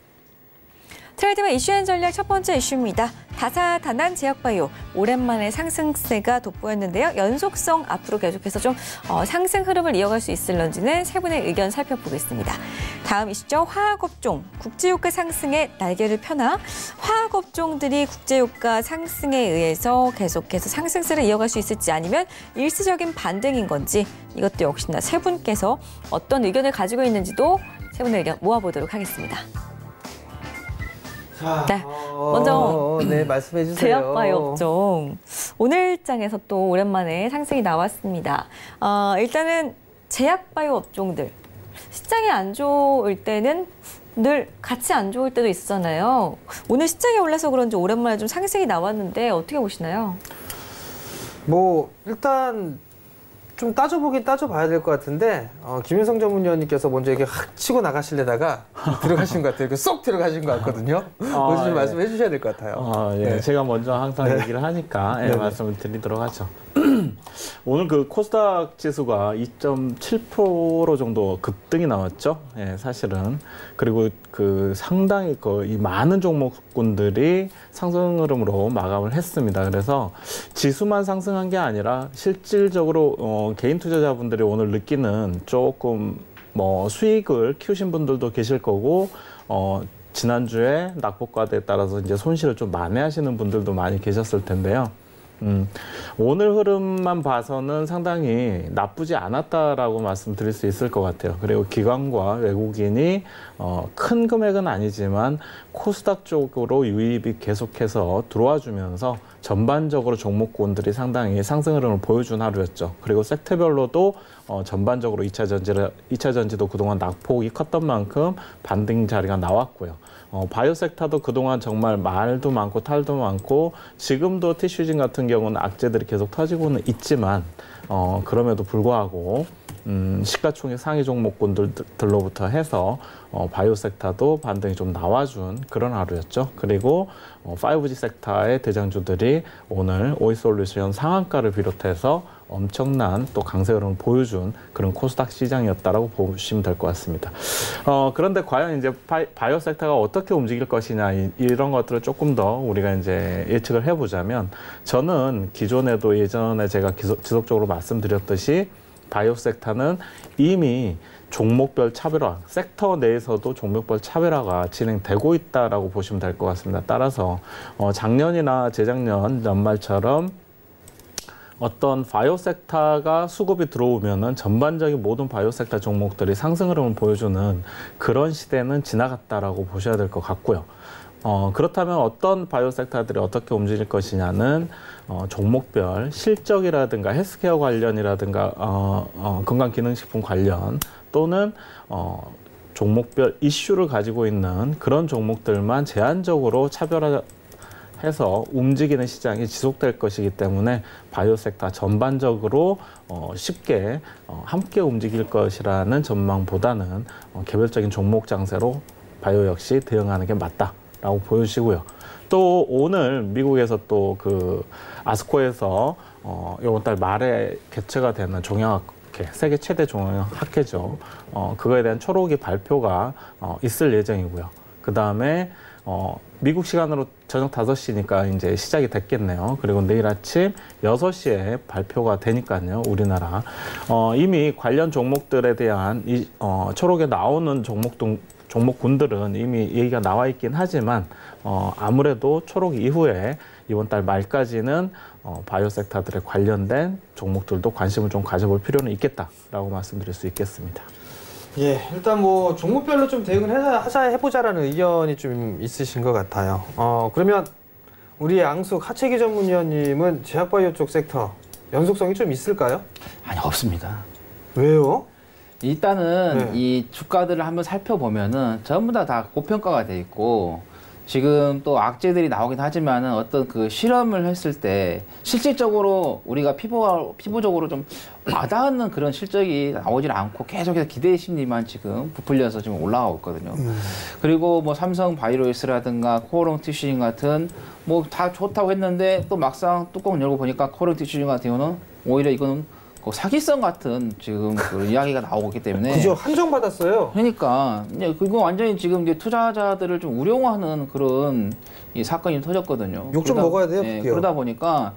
트레이드맨 이슈앤 전략 첫 번째 이슈입니다. 다사다난 제약바이오. 오랜만에 상승세가 돋보였는데요. 연속성 앞으로 계속해서 좀 상승 흐름을 이어갈 수 있을런지는 세 분의 의견 살펴보겠습니다. 다음 이슈죠. 화학업종. 국제유가 상승에 날개를 펴나 화학업종들이 국제유가 상승에 의해서 계속해서 상승세를 이어갈 수 있을지 아니면 일시적인 반등인 건지 이것도 역시나 세 분께서 어떤 의견을 가지고 있는지도 세 분의 의견 모아보도록 하겠습니다. 네, 먼저 네, 말씀해 주세요. 제약바이오 업종 오늘 장에서 또 오랜만에 상승이 나왔습니다. 일단은 제약바이오 업종들 시장이 안 좋을 때는 늘 같이 안 좋을 때도 있었잖아요. 오늘 시장이 올라서 그런지 오랜만에 좀 상승이 나왔는데 어떻게 보시나요? 뭐 일단 좀 따져보긴 따져봐야 될 것 같은데 김현성 전문위원님께서 먼저 이렇게 확 치고 나가시려다가 들어가신 것 같아요. 쏙 들어가신 것 같거든요. 먼저 좀 말씀해 주셔야 될 것 같아요. 예. 네. 제가 먼저 항상 네. 얘기를 하니까 네. 말씀을 드리도록 하죠. 오늘 그 코스닥 지수가 2.7% 정도 급등이 나왔죠. 예, 사실은. 그리고 그 상당히 이 많은 종목군들이 상승 흐름으로 마감을 했습니다. 그래서 지수만 상승한 게 아니라 실질적으로 개인 투자자분들이 오늘 느끼는 조금 뭐 수익을 키우신 분들도 계실 거고, 지난주에 낙폭과대에 따라서 이제 손실을 좀 만회하시는 분들도 많이 계셨을 텐데요. 오늘 흐름만 봐서는 상당히 나쁘지 않았다라고 말씀드릴 수 있을 것 같아요. 그리고 기관과 외국인이 큰 금액은 아니지만 코스닥 쪽으로 유입이 계속해서 들어와 주면서 전반적으로 종목군들이 상당히 상승 흐름을 보여준 하루였죠. 그리고 섹터별로도 전반적으로 2차 전지도 그동안 낙폭이 컸던 만큼 반등 자리가 나왔고요. 바이오 섹터도 그동안 정말 말도 많고 탈도 많고, 지금도 티슈진 같은 경우는 악재들이 계속 터지고는 있지만 그럼에도 불구하고 시가총액 상위 종목군들로부터 해서 바이오 섹터도 반등이 좀 나와준 그런 하루였죠. 그리고 5G 섹터의 대장주들이 오늘 오이솔루션 상한가를 비롯해서 엄청난 또 강세 흐름을 보여준 그런 코스닥 시장이었다라고 보시면 될 것 같습니다. 그런데 과연 이제 바이오 섹터가 어떻게 움직일 것이냐, 이런 것들을 조금 더 우리가 이제 예측을 해보자면, 저는 기존에도 예전에 제가 지속적으로 말씀드렸듯이 바이오 섹터는 이미 종목별 차별화, 섹터 내에서도 종목별 차별화가 진행되고 있다라고 보시면 될 것 같습니다. 따라서 작년이나 재작년 연말처럼 어떤 바이오 섹터가 수급이 들어오면은 전반적인 모든 바이오 섹터 종목들이 상승 흐름을 보여주는 그런 시대는 지나갔다라고 보셔야 될 것 같고요. 그렇다면 어떤 바이오 섹터들이 어떻게 움직일 것이냐는 종목별 실적이라든가 헬스케어 관련이라든가 건강기능식품 관련, 또는 종목별 이슈를 가지고 있는 그런 종목들만 제한적으로 차별화해서 움직이는 시장이 지속될 것이기 때문에 바이오 섹터 전반적으로 쉽게 함께 움직일 것이라는 전망보다는 개별적인 종목 장세로 바이오 역시 대응하는 게 맞다라고 보여지고요. 또 오늘 미국에서 또 그 아스코에서 이번 달 말에 개최가 되는 종양학회, 세계 최대 종양학회죠. 그거에 대한 초록이 발표가 있을 예정이고요. 그 다음에 미국 시간으로 저녁 5시니까 이제 시작이 됐겠네요. 그리고 내일 아침 6시에 발표가 되니까요, 우리나라. 이미 관련 종목들에 대한 초록에 나오는 종목군들은 이미 얘기가 나와 있긴 하지만 아무래도 초록 이후에 이번 달 말까지는 바이오 섹터들에 관련된 종목들도 관심을 좀 가져볼 필요는 있겠다라고 말씀드릴 수 있겠습니다. 예, 일단 뭐 종목별로 좀 대응을 해보자라는 의견이 좀 있으신 것 같아요. 그러면 우리 양숙 하채기 전문위원님은 제약바이오 쪽 섹터 연속성이 좀 있을까요? 아니, 없습니다. 왜요? 일단은 이 주가들을 한번 살펴보면은 전부 다 고평가가 돼 있고, 지금 또 악재들이 나오긴 하지만은 어떤 그 실험을 했을 때 실질적으로 우리가 피부적으로 좀 와닿는 그런 실적이 나오질 않고 계속해서 기대 심리만 지금 부풀려서 지금 올라가고 있거든요. 그리고 뭐 삼성 바이오로이스라든가 코오롱 티슈진 같은 뭐 다 좋다고 했는데 또 막상 뚜껑 열고 보니까 코오롱 티슈진 같은 경우는 오히려 이거는 사기성 같은 지금 그 이야기가 나오고 있기 때문에. 그죠, 한정받았어요. 그러니까 이제 그거 완전히 지금 이제 투자자들을 좀 우려하는 그런 이 사건이 터졌거든요. 욕 좀 먹어야 돼요. 그러다 보니까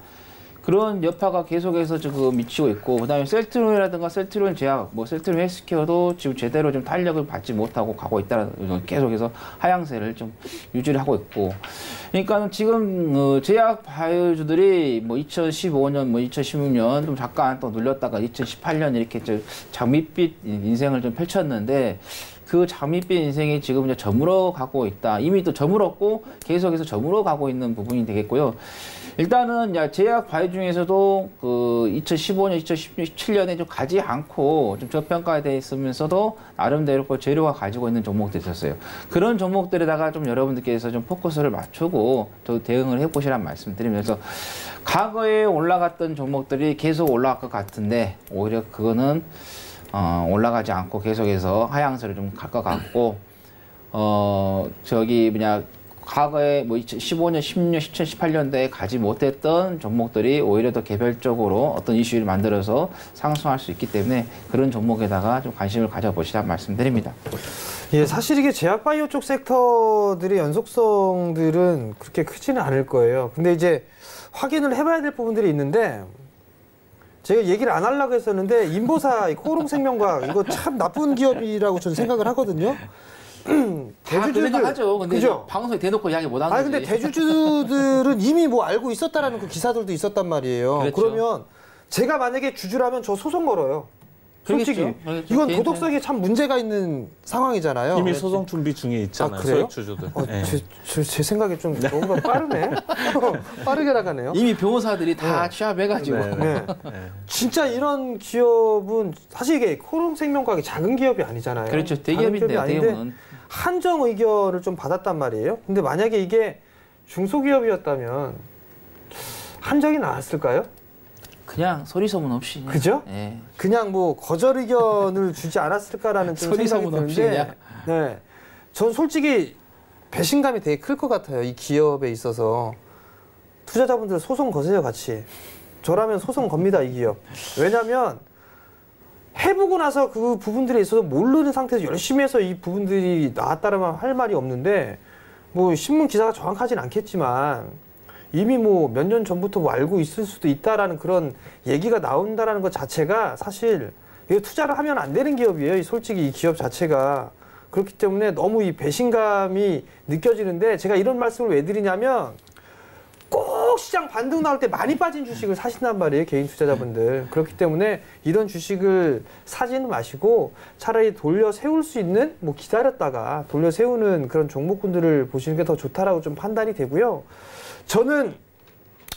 그런 여파가 계속해서 지금 미치고 있고, 그다음에 셀트리온이라든가 셀트리온 제약, 뭐 셀트리온 헬스케어도 지금 제대로 좀 탄력을 받지 못하고 가고 있다는, 계속해서 하향세를 좀 유지를 하고 있고. 그러니까 지금 제약 바이오주들이 뭐 2015년, 뭐 2016년 좀 잠깐 또 눌렸다가 2018년 이렇게 장밋빛 인생을 좀 펼쳤는데, 그 장밋빛 인생이 지금 이제 저물어 가고 있다. 이미 또 저물었고 계속해서 저물어 가고 있는 부분이 되겠고요. 일단은 제약 바이오 중에서도 그 2015년, 2017년에 좀 가지 않고 좀 저평가되어 있으면서도 나름대로 재료가 가지고 있는 종목도 있었어요. 그런 종목들에다가 좀 여러분들께서 좀 포커스를 맞추고 또 대응을 해보시란 말씀드리면서, 과거에 올라갔던 종목들이 계속 올라갈 것 같은데 오히려 그거는 올라가지 않고 계속해서 하향세를 좀 갈 것 같고, 과거에 뭐 2015년, 16년, 2018년도에 가지 못했던 종목들이 오히려 더 개별적으로 어떤 이슈를 만들어서 상승할 수 있기 때문에 그런 종목에다가 좀 관심을 가져보시라는 말씀드립니다. 예, 사실 이게 제약바이오 쪽 섹터들의 연속성들은 그렇게 크지는 않을 거예요. 근데 이제 확인을 해봐야 될 부분들이 있는데 제가 얘기를 안 하려고 했었는데 인보사, 코오롱생명과학 이거 참 나쁜 기업이라고 저는 생각을 하거든요. 대주주들 생각하죠. 근데 그죠? 방송에 대놓고 이야기 못 하는 거지. 근데 대주주들은 이미 뭐 알고 있었다라는 그 기사들도 있었단 말이에요. 그렇죠. 그러면 제가 만약에 주주라면 저 소송 걸어요. 솔직히 그러겠죠. 이건 개인 도덕성에 참 문제가 있는 상황이잖아요. 이미 소송 준비 중에 있잖아요. 그래요? 소액 주주들. 네. 제 생각에 좀 뭔가 빠르네. 빠르게 나가네요. 이미 변호사들이 다 취합해가지고. 네. 진짜 이런 기업은 사실 이게 코오롱생명과학이 작은 기업이 아니잖아요. 그렇죠. 작은 대기업인데요. 기업이 아닌데 대부분. 한정 의견을 좀 받았단 말이에요. 근데 만약에 이게 중소기업이었다면 한정이 나왔을까요? 그냥 소리 소문 없이. 그죠? 예. 그냥 뭐 거절 의견을 주지 않았을까라는 좀 소리 생각이 소문 없이 드는데, 네, 전 솔직히 배신감이 되게 클 것 같아요. 이 기업에 있어서 투자자분들 소송 거세요, 같이. 저라면 소송 겁니다, 이 기업. 왜냐하면 해보고 나서 그 부분들에 있어서 모르는 상태에서 열심히 해서 이 부분들이 나왔다라면 할 말이 없는데, 뭐 신문 기사가 정확하진 않겠지만. 이미 뭐 몇 년 전부터 뭐 알고 있을 수도 있다라는 그런 얘기가 나온다라는 것 자체가 사실 이거 투자를 하면 안 되는 기업이에요. 솔직히 이 기업 자체가. 그렇기 때문에 너무 이 배신감이 느껴지는데 제가 이런 말씀을 왜 드리냐면 꼭 시장 반등 나올 때 많이 빠진 주식을 사신단 말이에요. 개인 투자자분들. 그렇기 때문에 이런 주식을 사지는 마시고 차라리 돌려 세울 수 있는 뭐 기다렸다가 돌려 세우는 그런 종목군들을 보시는 게 더 좋다라고 좀 판단이 되고요. 저는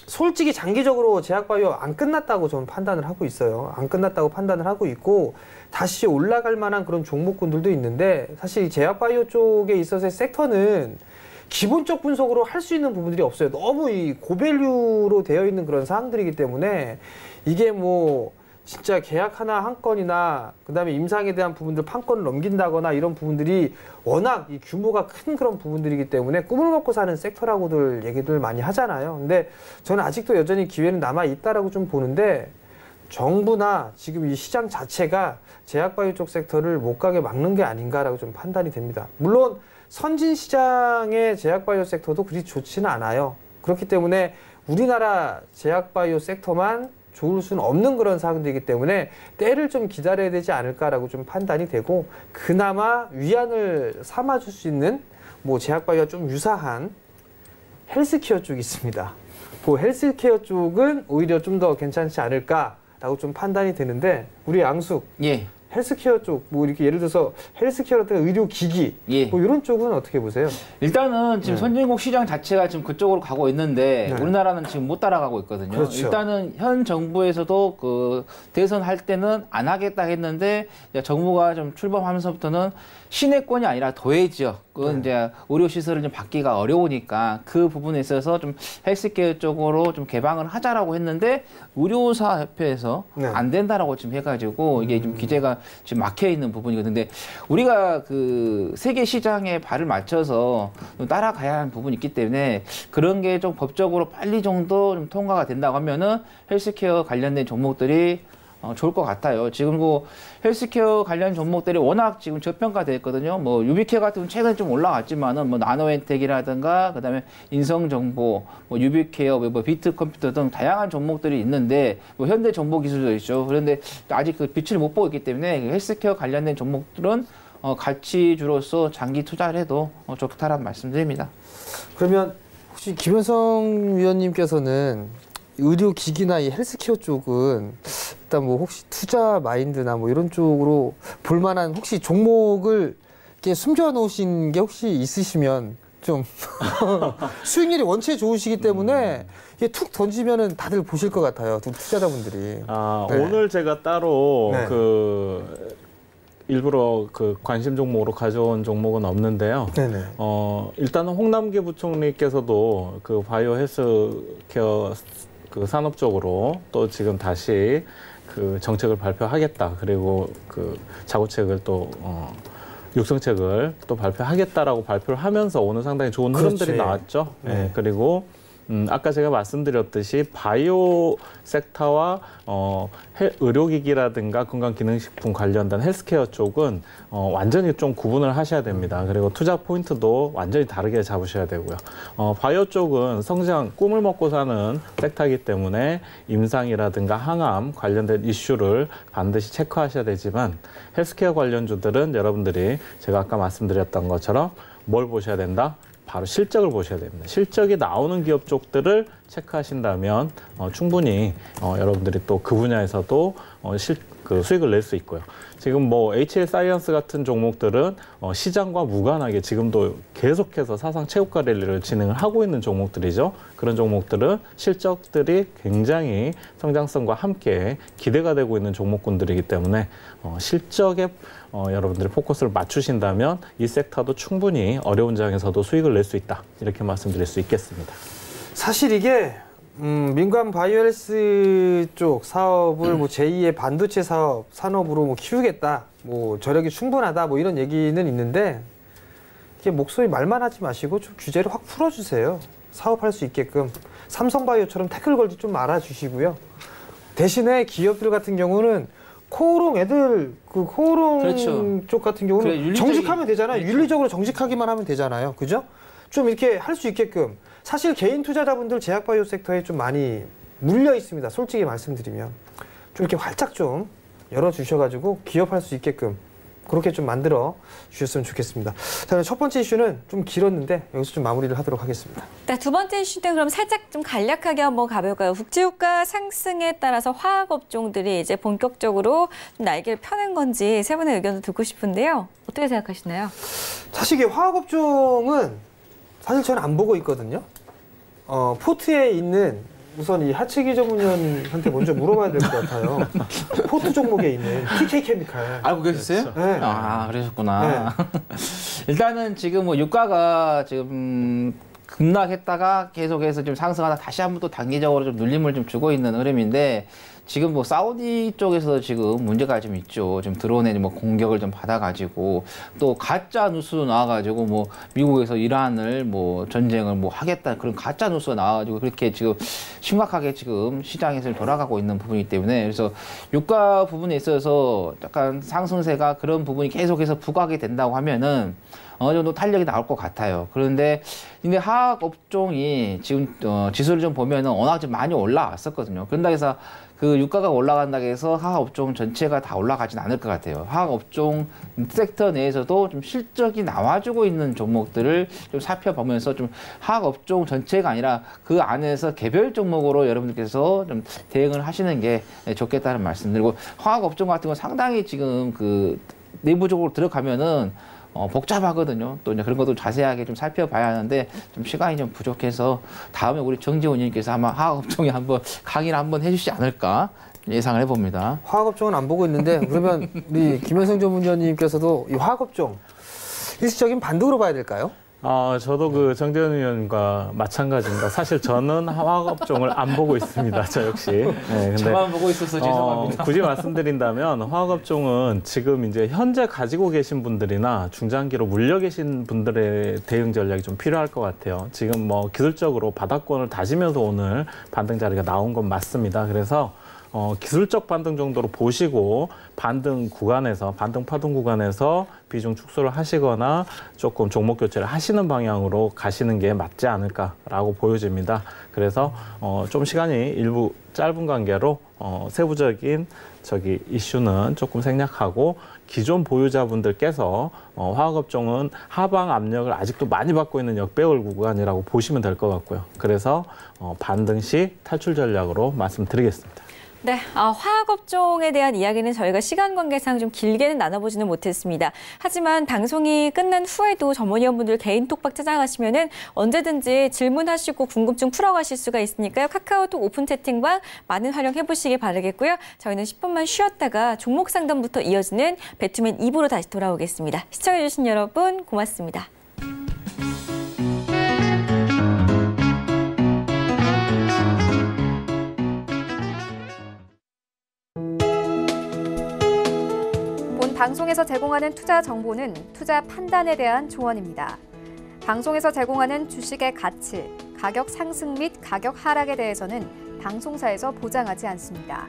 솔직히 장기적으로 제약바이오 안 끝났다고 저는 판단을 하고 있어요. 안 끝났다고 판단을 하고 있고 다시 올라갈 만한 그런 종목군들도 있는데 사실 제약바이오 쪽에 있어서의 섹터는 기본적 분석으로 할 수 있는 부분들이 없어요. 너무 이 고밸류로 되어 있는 그런 사항들이기 때문에 이게 뭐 진짜 계약 하나 한 건이나 그다음에 임상에 대한 부분들 판권을 넘긴다거나 이런 부분들이 워낙 이 규모가 큰 그런 부분들이기 때문에 꿈을 먹고 사는 섹터라고들 얘기들 많이 하잖아요. 근데 저는 아직도 여전히 기회는 남아 있다라고 좀 보는데 정부나 지금 이 시장 자체가 제약바이오 쪽 섹터를 못 가게 막는 게 아닌가라고 좀 판단이 됩니다. 물론 선진 시장의 제약바이오 섹터도 그리 좋지는 않아요. 그렇기 때문에 우리나라 제약바이오 섹터만 좋을 수는 없는 그런 사항들이기 때문에 때를 좀 기다려야 되지 않을까라고 좀 판단이 되고 그나마 위안을 삼아줄 수 있는 뭐 제약바이오와 좀 유사한 헬스케어 쪽이 있습니다. 그 헬스케어 쪽은 오히려 좀 더 괜찮지 않을까라고 좀 판단이 되는데 우리 양숙 예. 헬스케어 쪽, 뭐 이렇게 예를 들어서 헬스케어라든가 의료기기, 예. 뭐 이런 쪽은 어떻게 보세요? 일단은 지금 네. 선진국 시장 자체가 지금 그쪽으로 가고 있는데 네. 우리나라는 지금 못 따라가고 있거든요. 그렇죠. 일단은 현 정부에서도 그 대선할 때는 안 하겠다 했는데 이제 정부가 좀 출범하면서부터는 시내권이 아니라 도해지역, 그건 이제 의료 시설을 좀 받기가 어려우니까 그 부분에 있어서 좀 헬스케어 쪽으로 좀 개방을 하자라고 했는데 의료사 협회에서 네. 안 된다라고 지금 해가지고 이게 좀 규제가 지금 막혀 있는 부분이거든요. 근데 우리가 그 세계 시장에 발을 맞춰서 좀 따라가야 하는 부분이 있기 때문에 그런 게 좀 법적으로 빨리 정도 좀 통과가 된다고 하면은 헬스케어 관련된 종목들이 좋을 것 같아요. 지금 뭐 헬스케어 관련 종목들이 워낙 지금 저평가되어 있거든요. 뭐 유비케어 같은 경우는 최근에 좀 올라왔지만은 뭐 나노엔텍이라든가 그다음에 인성정보, 뭐 유비케어, 뭐 비트컴퓨터 등 다양한 종목들이 있는데 뭐 현대정보기술도 있죠. 그런데 아직 그 빛을 못 보고 있기 때문에 헬스케어 관련된 종목들은 가치주로서 장기 투자를 해도 좋다라는 말씀드립니다. 그러면 혹시 김현성 위원님께서는 의료기기나 이 헬스케어 쪽은 일단 뭐 혹시 투자 마인드나 뭐 이런 쪽으로 볼만한 혹시 종목을 이렇게 숨겨놓으신 게 혹시 있으시면 좀 수익률이 원체 좋으시기 때문에 이게 툭 던지면은 다들 보실 것 같아요. 투자자분들이. 아, 네. 오늘 제가 따로 네. 일부러 그 관심 종목으로 가져온 종목은 없는데요. 네네. 일단은 홍남기 부총리께서도 그 바이오 헬스케어 그 산업 쪽으로 또 지금 다시 그 정책을 발표하겠다. 그리고 그 자구책을 또 육성책을 또 발표하겠다라고 발표를 하면서 오늘 상당히 좋은 흐름들이 그렇지. 나왔죠. 네. 네, 그리고 아까 제가 말씀드렸듯이 바이오 섹터와 의료기기라든가 건강기능식품 관련된 헬스케어 쪽은 완전히 좀 구분을 하셔야 됩니다. 그리고 투자 포인트도 완전히 다르게 잡으셔야 되고요. 바이오 쪽은 성장, 꿈을 먹고 사는 섹터이기 때문에 임상이라든가 항암 관련된 이슈를 반드시 체크하셔야 되지만 헬스케어 관련주들은 여러분들이 제가 아까 말씀드렸던 것처럼 뭘 보셔야 된다? 바로 실적을 보셔야 됩니다. 실적이 나오는 기업 쪽들을 체크하신다면 충분히 여러분들이 또 그 분야에서도 수익을 낼 수 있고요. 지금 뭐 HL 사이언스 같은 종목들은 시장과 무관하게 지금도 계속해서 사상 최고가 랠리를 진행을 하고 있는 종목들이죠. 그런 종목들은 실적들이 굉장히 성장성과 함께 기대가 되고 있는 종목군들이기 때문에 실적에 여러분들이 포커스를 맞추신다면 이 섹터도 충분히 어려운 장에서도 수익을 낼 수 있다. 이렇게 말씀드릴 수 있겠습니다. 사실 이게 민간 바이오헬스 쪽 사업을 뭐 제2의 반도체 사업 산업으로 뭐 키우겠다, 뭐 저력이 충분하다, 뭐 이런 얘기는 있는데 이게 목소리 말만 하지 마시고 좀 규제를 확 풀어주세요. 사업할 수 있게끔 삼성바이오처럼 태클 걸지 좀 말아주시고요. 대신에 기업들 같은 경우는 코오롱 애들 그 코오롱 그렇죠. 쪽 같은 경우는 그래, 정직하면 되잖아요. 그렇죠. 윤리적으로 정직하기만 하면 되잖아요. 그죠? 좀 이렇게 할 수 있게끔. 사실 개인 투자자분들 제약바이오 섹터에 좀 많이 물려 있습니다. 솔직히 말씀드리면 좀 이렇게 활짝 좀 열어주셔가지고 기업할 수 있게끔 그렇게 좀 만들어 주셨으면 좋겠습니다. 자, 첫 번째 이슈는 좀 길었는데 여기서 좀 마무리를 하도록 하겠습니다. 네, 두 번째 이슈는 그럼 살짝 좀 간략하게 한번 가볼까요? 국제유가 상승에 따라서 화학업종들이 이제 본격적으로 좀 날개를 펴는 건지 세 분의 의견도 듣고 싶은데요. 어떻게 생각하시나요? 사실 이게 화학업종은 사실 저는 안 보고 있거든요. 포트에 있는 우선 이 하치기 전문위원한테 먼저 물어봐야 될 것 같아요. 포트 종목에 있는 TK 케미칼. 알고 계셨어요? 네. 아, 그러셨구나. 일단은 지금 뭐 유가가 지금 급락했다가 계속해서 좀 상승하다 다시 한번 또 단기적으로 좀 눌림을 좀 주고 있는 흐름인데 지금 뭐 사우디 쪽에서 지금 문제가 좀 있죠. 좀 드론에 뭐 공격을 좀 받아가지고 또 가짜 뉴스도 나와가지고 뭐 미국에서 이란을 뭐 전쟁을 뭐 하겠다 그런 가짜 뉴스가 나와가지고 그렇게 지금 심각하게 지금 시장에서 돌아가고 있는 부분이기 때문에 그래서 유가 부분에 있어서 약간 상승세가 그런 부분이 계속해서 부각이 된다고 하면은 어느 정도 탄력이 나올 것 같아요. 그런데 화학 업종이 지금 지수를 좀 보면은 워낙 좀 많이 올라왔었거든요. 그런다 해서 그 유가가 올라간다고 해서 화학 업종 전체가 다 올라가진 않을 것 같아요. 화학 업종 섹터 내에서도 좀 실적이 나와주고 있는 종목들을 좀 살펴보면서 좀 화학 업종 전체가 아니라 그 안에서 개별 종목으로 여러분들께서 좀 대응을 하시는 게 좋겠다는 말씀드리고 화학 업종 같은 건 상당히 지금 그 내부적으로 들어가면은 복잡하거든요. 또 이제 그런 것도 자세하게 좀 살펴봐야 하는데 좀 시간이 좀 부족해서 다음에 우리 정지훈님께서 아마 화학업종에 한번 강의를 한번 해주시지 않을까 예상을 해봅니다. 화학업종은 안 보고 있는데 그러면 우리 김현성 전문위원님께서도 이 화학업종 일시적인 반등으로 봐야 될까요? 저도 그 정재현 의원과 마찬가지입니다. 사실 저는 화학업종을 안 보고 있습니다. 저 역시. 네, 근데 저만 보고 있어서 죄송합니다. 굳이 말씀드린다면 화학업종은 지금 이제 현재 가지고 계신 분들이나 중장기로 물려 계신 분들의 대응 전략이 좀 필요할 것 같아요. 지금 뭐 기술적으로 바닥권을 다지면서 오늘 반등 자리가 나온 건 맞습니다. 그래서 기술적 반등 정도로 보시고 반등 파동 구간에서 비중 축소를 하시거나 조금 종목 교체를 하시는 방향으로 가시는 게 맞지 않을까라고 보여집니다. 그래서 좀 시간이 일부 짧은 관계로 세부적인 이슈는 조금 생략하고 기존 보유자분들께서 화학업종은 하방 압력을 아직도 많이 받고 있는 역배열 구간이라고 보시면 될 것 같고요. 그래서 반등 시 탈출 전략으로 말씀드리겠습니다. 네, 화학업종에 대한 이야기는 저희가 시간 관계상 좀 길게는 나눠보지는 못했습니다. 하지만 방송이 끝난 후에도 전문위원분들 개인 톡방 찾아가시면은 언제든지 질문하시고 궁금증 풀어가실 수가 있으니까요. 카카오톡 오픈 채팅방 많은 활용해보시기 바라겠고요. 저희는 10분만 쉬었다가 종목 상담부터 이어지는 배투맨 2부로 다시 돌아오겠습니다. 시청해주신 여러분 고맙습니다. 방송에서 제공하는 투자 정보는 투자 판단에 대한 조언입니다. 방송에서 제공하는 주식의 가치, 가격 상승 및 가격 하락에 대해서는 방송사에서 보장하지 않습니다.